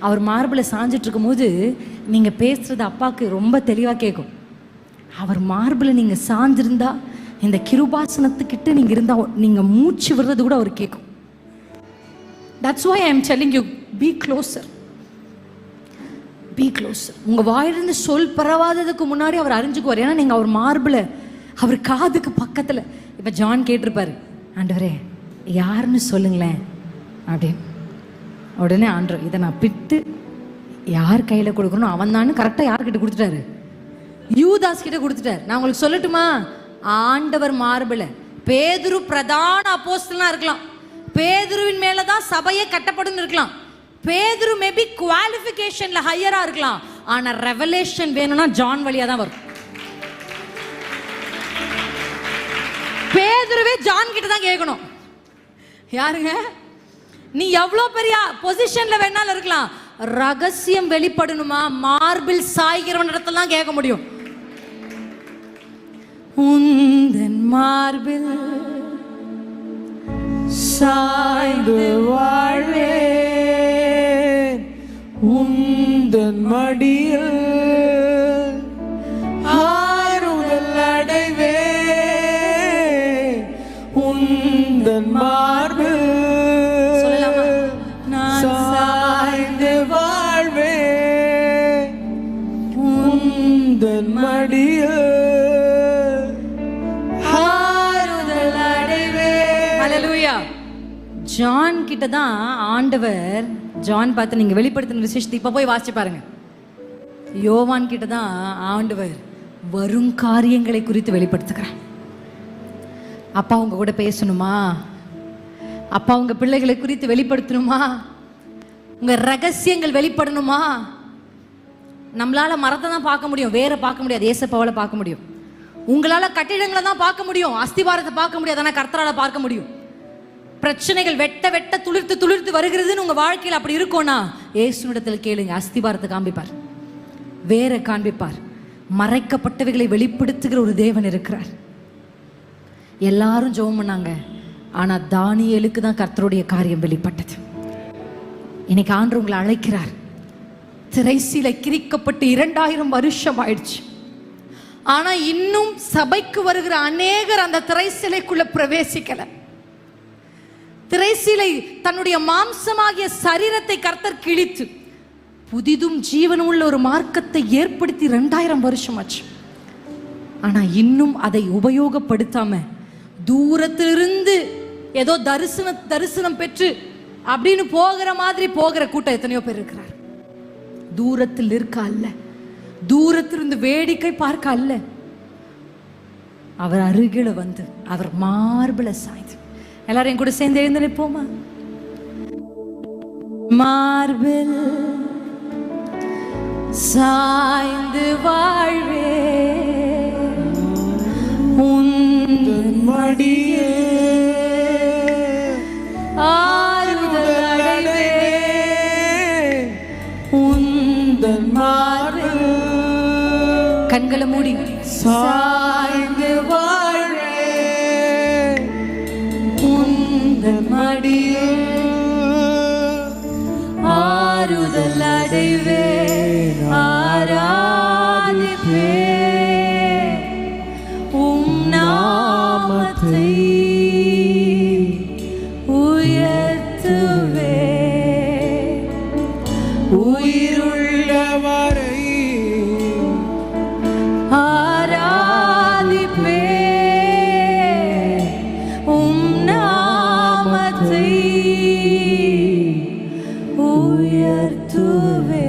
அவர் மார்பில் சாஞ்சிட்டு இருக்கும் போது நீங்கள் பேசுறது அப்பாவுக்கு ரொம்ப தெளிவாக கேட்கும். அவர் மார்பில் நீங்கள் சாஞ்சிருந்தா இந்த கிருபாசனத்துக்கிட்ட நீங்கள் இருந்தால் நீங்கள் மூச்சு விடுறது கூட அவர் கேட்கும். That's why I am telling you, be closer. உங்கள் வாயிலிருந்து சொல் பரவாததுக்கு முன்னாடி அவர் அறிஞ்சுக்குவார். ஏன்னா நீங்கள் அவர் மார்பில், அவர் காதுக்கு பக்கத்தில். இப்போ ஜான் கேட்டிருப்பாரு, ஆண்டவரே யாருன்னு சொல்லுங்களேன் அப்படின்னு. உடனே ஆண்டவர் இதை நான் பிட்டு யார் கையில் கொடுக்கணும் அவன் தான் கரெக்டாக யார்கிட்ட கொடுத்துட்டாரு? யூதாஸ் கிட்ட கொடுத்துட்டாரு. நான் உங்களுக்கு சொல்லட்டுமா, ஆண்டவர் மார்பில் பேதுரு பிரதான அப்போஸ்தலனா இருக்கலாம், பேதுருவின் மேலதான் சபையே கட்டப்படும் இருக்கலாம், பேதுரு மேபி குவாலிஃபிகேஷன்ல ஹையரா இருக்கலாம், ஆனா ரெவலேஷன் வேணும்னா ஜான் வழியா தான் வரும். பேதுருவே ஜான் கிட்ட தான் கேட்கணும். யாருங்க? நீ எவ்வளவு பெரிய பொசிஷன்ல வேணாலும் இருக்கலாம், ரகசியம் வெளிப்படணுமா மார்பில் சாய்கிறவன் இடத்துல தான் கேட்க முடியும். உந்தன் மார்பில் சாய்ந்து வாழ்வேன், உந்தன் மடியில் ஆறுதல் அடைவேன், உந்தன் மார்பில் சாய்ந்து வாழ்வேன், உந்தன் மடியில் ஆறுதல் அடைவேன். ஹல்லேலூயா. ஜான் கிட்ட தான் ஆண்டவர், ஜான் பார்த்து நீங்க வெளிப்படுத்தின விசேஷத்தை இப்ப போய் வாசிச்சு பாருங்க. யோவான் கிட்ட தான் ஆண்டவர் வரும் காரியங்களை குறித்து வெளிப்படுத்துகிறார். அப்பா உங்க கூட பேசணுமா, அப்பா உங்க பிள்ளைகளை குறித்து வெளிப்படுத்தணுமா, உங்க ரகசியங்கள் வெளிப்படணுமா. நம்மளால மரத்தை தான் பார்க்க முடியும், வேற பார்க்க முடியாது, ஏசப்பாவால பார்க்க முடியும். உங்களால கட்டிடங்களை தான் பார்க்க முடியும், அஸ்திவாரத்தை பார்க்க முடியாது, ஆனா கர்த்தரால பார்க்க முடியும். பிரச்சனைகள் வெட்ட வெட்ட துளிர்த்து துளிர்த்து வருகிறதுன்னு உங்க வாழ்க்கையில் அப்படி இருக்கும்னா இயேசுவிடத்தில் கேளுங்க, அஸ்திவாரத்தை காண்பிப்பார், வேற காண்பிப்பார். மறைக்கப்பட்டவைகளை வெளிப்படுத்துகிற ஒரு தேவன் இருக்கிறார். எல்லாரும் ஜெபம் பண்ணாங்க, ஆனா தானியேலுக்கு தான் கர்த்தருடைய காரியம் வெளிப்பட்டது. இன்னைக்கு ஆண்டவர் உங்களை அழைக்கிறார். திரைசீலை கிரிக்கப்பட்டு 2000 வருஷம் ஆயிடுச்சு, ஆனா இன்னும் சபைக்கு வருகிற அநேகர் அந்த திரைசீலைக்குள்ள பிரவேசிக்கல. திரைசீலை தன்னுடைய மாம்சமாகிய சரீரத்தை கர்த்தர் கிழித்து புதிதும் ஜீவனும் உள்ள ஒரு மார்க்கத்தை ஏற்படுத்தி 2000 வருஷம் ஆச்சு. ஆனா இன்னும் அதை உபயோகப்படுத்தாம தூரத்திலிருந்து ஏதோ தரிசனம் பெற்று அப்படின்னு போகிற மாதிரி போகிற கூட்டம் எத்தனையோ பேர் இருக்கிறார். தூரத்தில் இருக்க அல்ல, தூரத்திலிருந்து வேடிக்கை பார்க்க அல்ல, அவர் அருகில வந்து அவர் மார்பில சாய்ந்து. எல்லாரும் கூட சேர்ந்து எழுந்து நிற்போமா? மார்பில் சாய்ந்து வாழ்வே உந்தன் மடியே ஆறுதல் அடைவே உந்தன் மார்பில். கண்களை மூடி சாய்ந்து வாழ்வே உந்தன் மடியே ஆறுதல் அடைவே ஆராதிப்பே உம் நாமத்தை உயர்த்துவே உயிருள்ளவரை ஆராதிப்பே உம் நாமத்தை உயர்த்துவே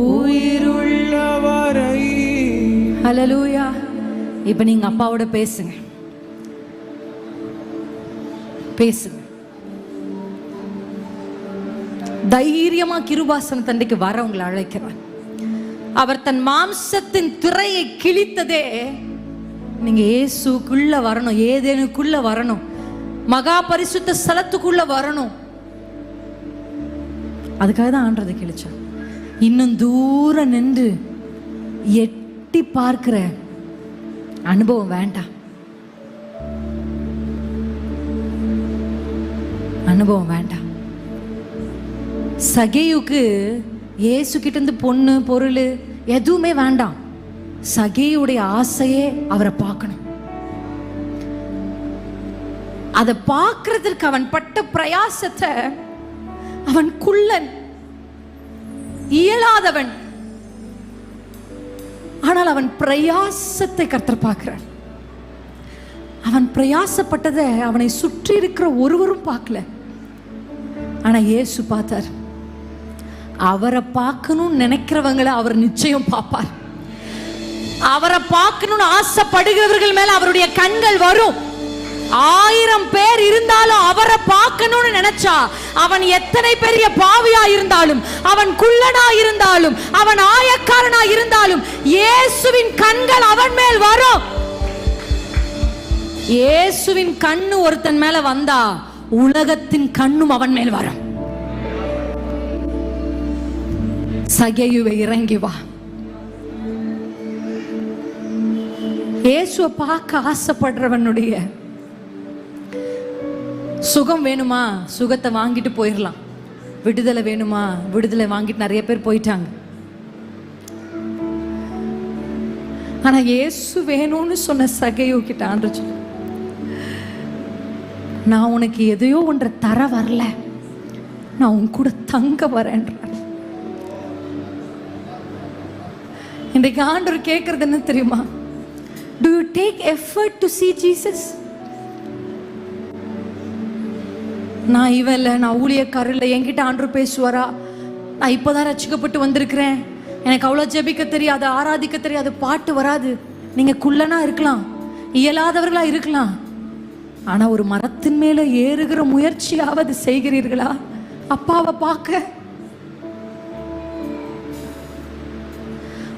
உயிருள்ளவரை. ஹல்லேலூயா. இப்ப நீங்க அப்பாவோட பேசுங்க, பேசுங்க. தைரியமா கிருபாசன தண்டைக்கு வர உங்களை அழைக்கிறார். அவர் தன் மாம்சத்தின் திரையை கிழித்ததே நீங்க இயேசுக்குள்ள வரணும், ஏதேனுக்குள்ள வரணும், மகா பரிசுத்த ஸ்தலத்துக்குள்ள வரணும். அதுக்காக தான் ஆண்டதை கிழிச்சார். இன்னும் தூரம் நின்று எட்டி பார்க்கிற அனுபவம் வேண்டாம், அனுபவம் வேண்டாம். சகேயுக்கு இயேசு கிட்ட இருந்து பொண்ணு பொருள் எதுவுமே வேண்டாம். சகேயுடைய ஆசையே அவரை பார்க்கணும். அதை பார்க்கறதுக்கு அவன் பட்ட பிரயாசத்தை, அவன் குள்ளன், இயலாதவன், ஆனால் அவன் பிரயாசத்தை கர்த்தர் பார்க்கிறார். அவன் பிரயாசப்பட்டதை அவனை சுற்றி இருக்கிற ஒருவரும் பார்க்கல, ஆனா இயேசு பார்த்தார். அவரை பார்க்கணும்னு நினைக்கிறவங்களை அவர் நிச்சயம் பார்ப்பார். அவரை பார்க்கணும்னு ஆசைப்படுகிறவர்கள் மேல அவருடைய கண்கள் வரும். 1000 பேர் இருந்தாலும் அவரை பார்க்கணும்னு நினைச்சா, அவன் எத்தனை பெரிய பாவியா இருந்தாலும், அவன் குள்ளனா இருந்தாலும், அவன் ஆயக்காரனா இருந்தாலும், இயேசுவின் கண்கள் அவன் மேல் வரும். இயேசுவின் கண்ணு ஒருத்தன் மேல வந்தா உலகத்தின் கண்ணும் அவன் மேல் வரும். சகேயுவை இறங்கி வா. இயேசுவை பார்க்க ஆசைப்படுறவனுடைய சுகம் வேணுமா, சுகத்தை வாங்கிட்டு போயிடலாம். விடுதலை வேணுமா, விடுதலை வாங்கிட்டு நிறைய பேர் போயிட்டாங்க. ஆனா இயேசு வேணும்னு சொன்ன சகேயு கிட்ட ஆண்டவர் சொன்னார், நான் உனக்கு எதையோ ஒன்றை தர வரல, நான் உன் கூட தங்க வரேன்றார். இன்றைக்கு ஆண்டவர் கேட்கறது என்ன தெரியுமா? Do you take effort to see Jesus? நான் இவல்ல, நான் ஊழியக்காரில்லை, என்கிட்ட ஆண்டவர் பேசுவாரா? நான் இப்போதான் ரட்சிக்கப்பட்டு வந்திருக்கிறேன், எனக்கு அவ்வளோ ஜெபிக்க தெரியாது, ஆராதிக்க தெரியாது, பாட்டு வராது. நீங்க குள்ளனா இருக்கலாம், இயலாதவர்களா இருக்கலாம், ஆனா ஒரு மரத்தின் மேல ஏறுகிற முயற்சியாவது செய்கிறீர்களா அப்பாவை பார்க்க?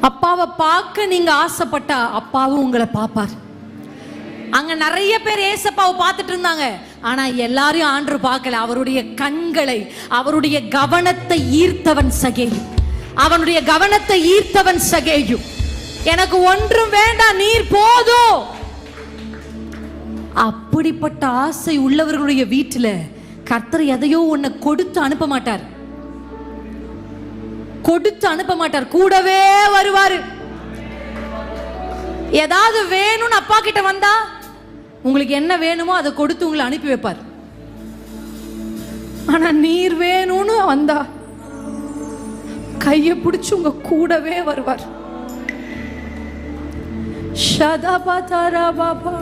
அப்பாவை பார்க்க நீங்க ஆசைப்பட்டா அப்பாவும் உங்களை பார்ப்பார். அங்க நிறைய பேர் ஏசப்பாவை பார்த்துட்டு இருந்தாங்க, ஆனா எல்லாரையும் ஆண்டவர் பார்க்கல. அவருடைய கண்களை, அவருடைய கவனத்தை ஈர்த்தவன் சகேயு. அவனுடைய கவனத்தை ஈர்த்தவன் சகேயு. எனக்கு ஒன்றும் வேண்டாம், நீர் போதும். அப்படிப்பட்ட ஆசை உள்ளவர்களுடைய வீட்டுல கர்த்தர் எதையோ ஒன்ன கொடுத்து அனுப்ப மாட்டார், கொடுத்து அனுப்ப மாட்டார், கூடவே வருவாரு. ஏதாவது வேணும்னு அப்பா கிட்ட வந்தா, உங்களுக்கு என்ன வேணுமோ அதை கொடுத்து உங்களை அனுப்பி வைப்பார். ஆனா நீர் வேணும்னு வந்தா கையை பிடிச்சு உங்க கூடவே வருவார். ஷதபதரா பாபா.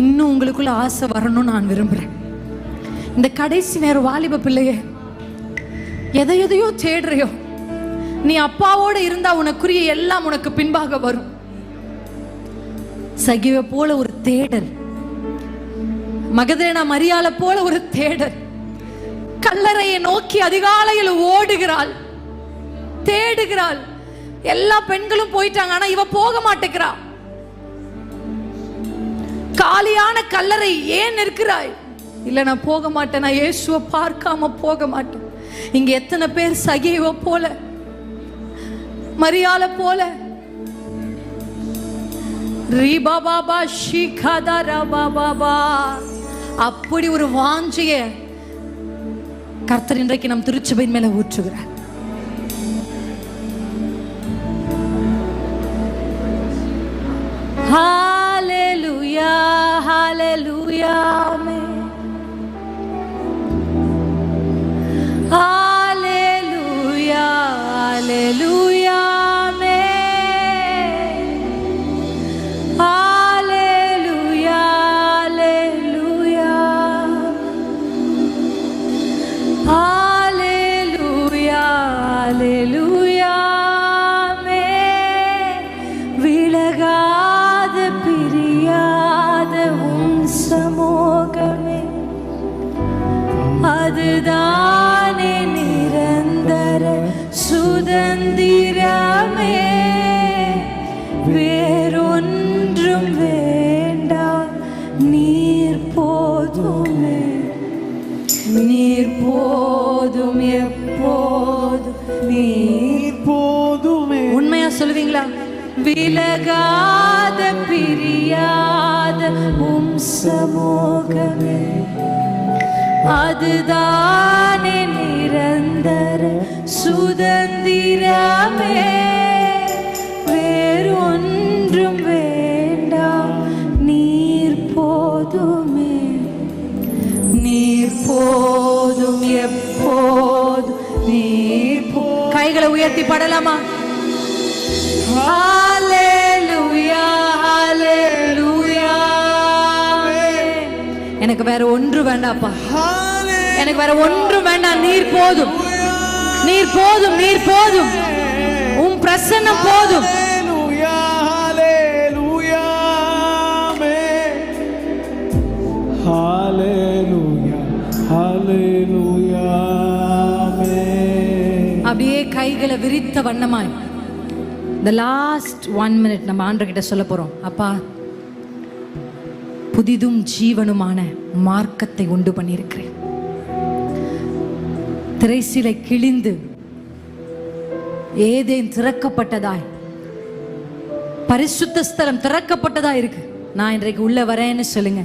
இன்னும் உங்களுக்குள்ள ஆசை வரணும்னு நான் விரும்புறேன். இந்த கடைசி நேரம் வாலிப பிள்ளையே, எதையோ தேடுறியோ, நீ அப்பாவோட இருந்தா உனக்குரிய எல்லாம் உனக்கு பின்பாக வரும். சகிவை போல ஒரு தேடல், மகதலேனா மரியாளை போல ஒரு தேடல், கல்லறையை நோக்கி அதிகாலையில் ஓடுகிறாள், தேடுகிறாள். எல்லா பெண்களும் போயிட்டாங்க, ஆனா இவ போக மாட்டேங்கிறா. காலியான கல்லறை ஏன் இருக்கிறாய்? இல்ல நான் போக மாட்டேன், நான் இயேசுவை பார்க்காம போக மாட்டேன். இங்க எத்தனை பேர் சகிவை போல, மரியாளை போல, ரீபாபாபா ஷிகாதரா பாபாபா, அப்படி ஒரு வாஞ்சிய கர்த்தர் இன்றைக்கு நம் திருச்சபையின் மேல ஊற்றுகிறார். ஹalleluya ஹalleluya ஆமென். ஹalleluya ஹalleluya ஆமென். ஹalleluya ஹalleluya ஹalleluya ஹalleluya ஆமென். விலகாத பிரியாத உன் சமூகமே, அதுதானே நிரந்தர சுதந்திரமே. வேறொன்றும் வேண்டாம், நீர் போதுமே, நீர் போதும், எப்போதும் நீர் போதுமே. உண்மையா சொல்லுவீங்களா? விலகாத பிரியாத உம் சமூகமே, அதுதானே நிரந்தர சுதந்திரமே. வேறொன்றும் வேண்டாம், நீர் போதுமே, நீர் போதும், எப்போதும் நீர் போதும். கைகளை உயர்த்தி பாடலாமா? ஹalleluya ஹalleluya. எனக்கு வேற ஒன்று வேண்டாப்பா, எனக்கு வேற ஒன்று வேண்டாம். நீர் போதும், நீர் போதும், நீர் போதும், உம் பிரசன்னம் போதும். அப்படியே கைகளை விரித்த வண்ணமாய் the last 1 minute நம்ம ஆண்டவர்கிட்ட சொல்ல போறோம். அப்பா, புதிதும் ஜீவனுமான மார்க்கத்தை உண்டு பண்ணியிருக்கிறேன். திரைசீலை கிழிந்து ஏதேன் திறக்கப்பட்டதாய், பரிசுத்த ஸ்தலம் திறக்கப்பட்டதா இருக்கு. நான் இன்றைக்கு உள்ள வரேன்னு சொல்லுங்க.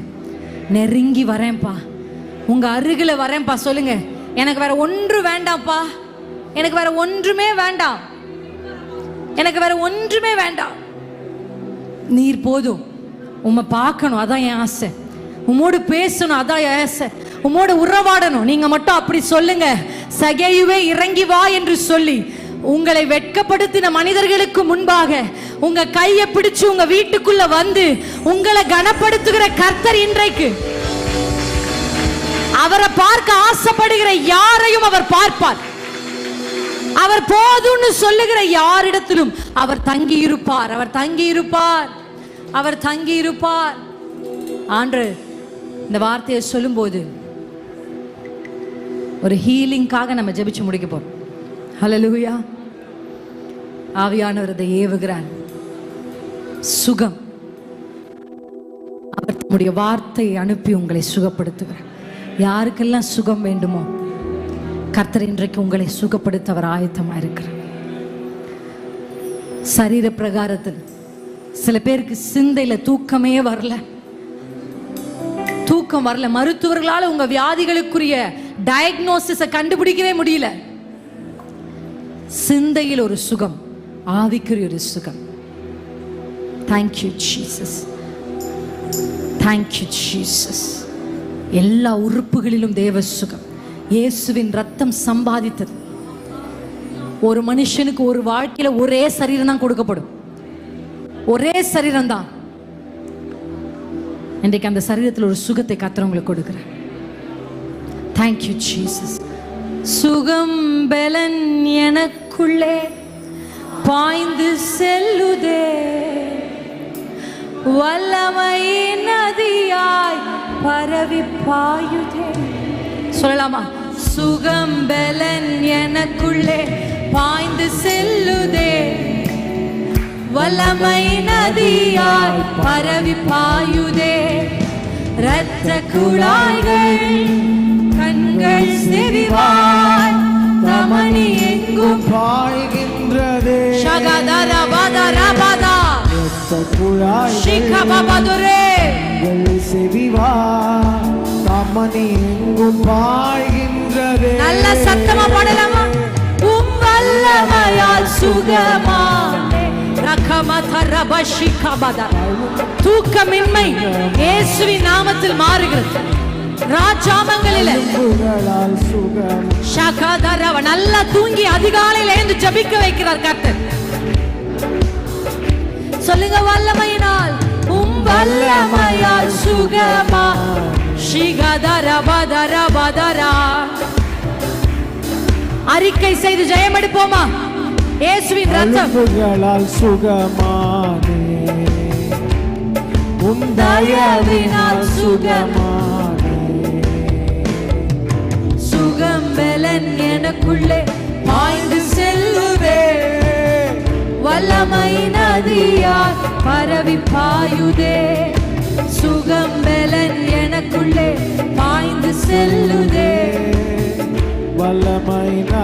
நெருங்கி வரேன்ப்பா, உங்க அருகில வரேன்ப்பா. சொல்லுங்க, எனக்கு வேற ஒன்று வேண்டாம்ப்பா, எனக்கு வேற ஒன்றுமே வேண்டாம், எனக்கு வேற ஒன்றுமே வேண்டாம். நீர் போதும். உம்மை பார்க்கணும், அதான் என் ஆசை. உம்மோடு பேசணும், அதான் என் ஆசை. உம்மோடு உறவாடணும். நீங்க மட்டும் அப்படி சொல்லுங்க. சகேயுவே இறங்கி வா என்று சொல்லி உங்களை வெட்கப்படுத்தின மனிதர்களுக்கு முன்பாக உங்க கையை பிடிச்சு உங்க வீட்டுக்குள்ள வந்து உங்களை கனப்படுத்துகிற கர்த்தர் இன்றைக்கு அவரை பார்க்க ஆசைப்படுகிற யாரையும் அவர் பார்ப்பார். அவர் போதும்னு சொல்லுகிற யாரிடத்திலும் அவர் தங்கி இருப்பார், அவர் தங்கி இருப்பார், அவர் தங்கி இருப்பார். ஆண்டு இந்த வார்த்தையை சொல்லும்போது ஒரு ஹீலிங்காக நம்ம ஜெபிச்சு முடிக்க போறோம். ஹல்லேலூயா. ஆவியானவர் அதை ஏவுகிறார். சுகம், அவர் தம்முடைய வார்த்தையை அனுப்பி உங்களை சுகப்படுத்துகிறார். யாருக்கெல்லாம் சுகம் வேண்டுமோ கர்த்தர் இன்றைக்கு உங்களை சுகப்படுத்த அவர் ஆயத்தமா இருக்கிறார். சரீர பிரகாரத்தில் சில பேருக்கு சிந்தையில தூக்கமே வரல, தூக்கம் வரல. மருத்துவர்களால் உங்க வியாதிகளுக்குரிய டயக்னோசிஸை கண்டுபிடிக்கவே முடியல. சிந்தையில் ஒரு சுகம், ஆவிக்குரிய ஒரு சுகம். Thank you Jesus, thank you Jesus. எல்லா உறுப்புகளிலும் தேவ சுகம். இயேசுவின் ரத்தம் சம்பாதித்தது. ஒரு மனுஷனுக்கு ஒரு வாழ்க்கையில ஒரே சரீரம் தான் கொடுக்கப்படும், ஒரே சரீரம் தான். இன்றைக்கு அந்த சரீரத்தில் ஒரு சுகத்தை கர்த்தர் உங்களுக்கு கொடுக்கிறார். Thank you Jesus. சுகம் பலன் எனக்குள்ளே பாய்ந்து செல்லுதே, வல்லமை நதியாய் பரவி பாயுதே. சொல்லலாமா? சுகம் பலன் எனக்குள்ளே பாய்ந்து செல்லுதே, வல்லமை நதியாய் பரவி பாயுதே. இரத்த குழாய்கள் கண்கள் செவிவாய் தமனி எங்கும் பாய்கின்றதே. ஷகதரபதரபதா ஷிகபபதுரே செவிவாய் தமனி எங்கும் பாய்கின்றதே. நல்ல சத்தமா பாடலாமா? உம் வல்லமையால் சுகமானே. ரகமதரபஷிகபதா. தூக்கமின்மை இயேசுவின் நாமத்தில் மாறுகிறது. ராஜாமங்களிலே ஷகதரவ நல்லா தூங்கி அதிகாலையில் எழுந்து ஜெபிக்க வைக்கிறார் கர்த்தர். சொல்லுங்க, வல்லமையினால் உம் வல்லமையால் சுகமா. ஷிகதரபதரபதரா. அறிக்கை செய்து ஜெயம் எடுப்போமா? இயேசுவின் ரத்தம் சுகமானே, உம் தயவினால் சுகமானே. சுகம் பலன் எனக்குள்ளே பாய்ந்து செல்லுதே, வல்லமை நதியாய் பரவி பாயுதே. சுகம் பலன் எனக்குள்ளே பாய்ந்து செல்லுதே.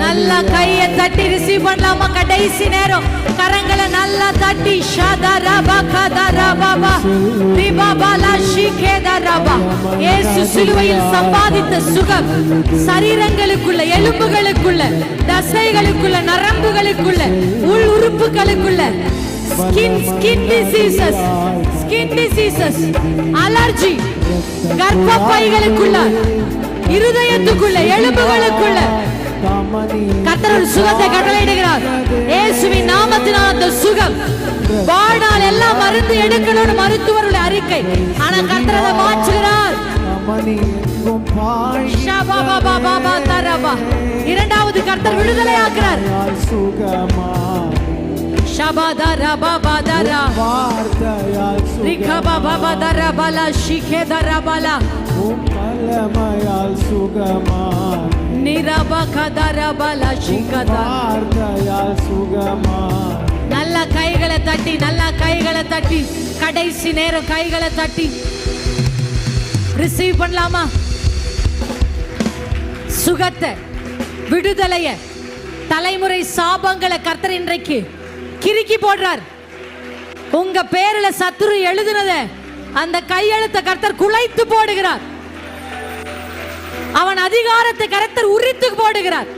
நல்லா கையை தட்டி ரிசீவ் பண்ணலாமா? கடைசி நேரம் கரங்களை நல்லா தட்டி. இயேசு சிலுவையில் சம்பாதித்த சுகம் சரீரங்களுக்குள்ள, எலும்புகளுக்குள்ள, தசைகளுக்குள்ள, நரம்புகளுக்குள்ள, உள் உறுப்புகளுக்குள்ள, ஸ்கின் டிசீசஸ், அலர்ஜி, கர்ப்பப்பைகளுக்குள்ள, இருதயத்துக்குள்ள, எலும்புகளுக்குள்ள கர்த்தர் ஒரு சுகத்தை கட்டளையிடுகிறார். இயேசுவின் நாமத்தினால் அந்த சுகம். வாழ்நாள் எல்லாம் மருந்து எடுக்கணும்னு மருத்துவருடைய அறிக்கை, ஆனா கர்த்தர் அதை மாற்றுகிறார். இரண்டாவது கர்த்தர் விடுதலை ஆக்குறார். நல்ல கைகளை தட்டி, நல்ல கைகளை தட்டி, கடைசி நேரம் கைகளை தட்டி ரிசீவ் பண்ணலாமா? சுகத்தை, விடுதலைய, தலைமுறை சாபங்களை கர்த்தர் இன்றைக்கு கிறுக்கி போடுறார். உங்க பேர்ல சத்துரு எழுதுனத அந்த கையெழுத்த கர்த்தர் குலைத்து போடுகிறார். அவன் அதிகாரத்தை கர்த்தர் உரித்து போடுகிறார்.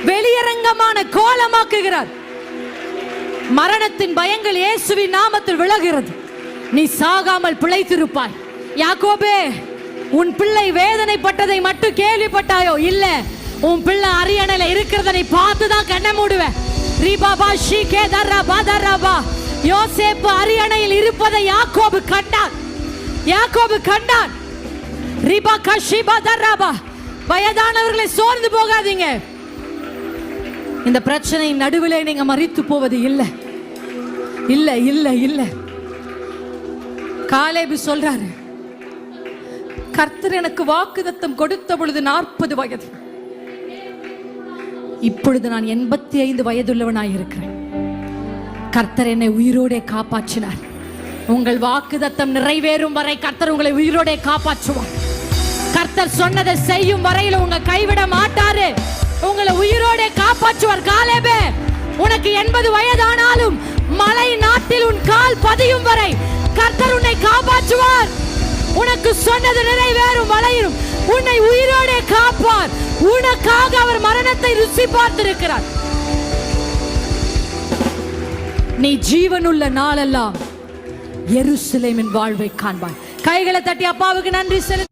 வெளியரங்கமான கோலமாக்குகிறார். மரணத்தின் பயங்கள் இயேசுவின் நாமத்தில் விலகிறது. நீ சாகாமல் பிழைத்திருப்பாய். யாக்கோபே, உன் பிள்ளை வேதனைப்பட்டதை மட்டும் கேள்விப்பட்டாயோ? இல்ல, உன் பிள்ளை அரியணையில இருக்கிறத நீ பார்த்துதான் கண்ணை மூடுவேன். யோசேப்பு அரியணையில் இருப்பதை யாக்கோபு கண்டான். யாக்கோபு கண்டான். வயதானவர்களை சோர்ந்து போகாதீங்க. இந்த பிரச்சனை நடுவிலே நீங்க மரித்து போவது இல்லை, இல்ல இல்ல இல்ல. காலேபு சொல்றாரு, கர்த்தர் எனக்கு வாக்குத்தத்தம் கொடுத்த பொழுது 40 வயது, இப்பொழுது நான் 85 வயதுள்ளவனாய் இருக்கிறேன். கர்த்தர் என்னை உயிரோடே காப்பாற்றினார். உங்கள் வாக்குத்தத்தம் நிறைவேறும் வரை கர்த்தர் உங்களை உயிரோடே காப்பாற்றுவார். கர்த்தர் சொன்னதை செய்யும் வரையில் உங்க கைவிட மாட்டாரு. உங்களை உயிரோடே காப்பாற்றுவார். காலேபே, உனக்கு 80 வயதானாலும் மலை நாட்டில் உன் கால் பதியும் வரை கர்த்தர் உன்னை காப்பாற்றுவார். உனக்கு சொன்னது நிறைவேறும் வரையிலும் உன்னை உயிரோടെ காப்பார். உனக்காக அவர் மரணத்தை ருசி பார்த்திருக்கிறார். நீ ஜீவனுள்ள நாளெல்லாம் எருசலேமின் வாழ்வை காண்பாய். கைகளை தட்டி அப்பாவுக்கு நன்றி செலுத்து.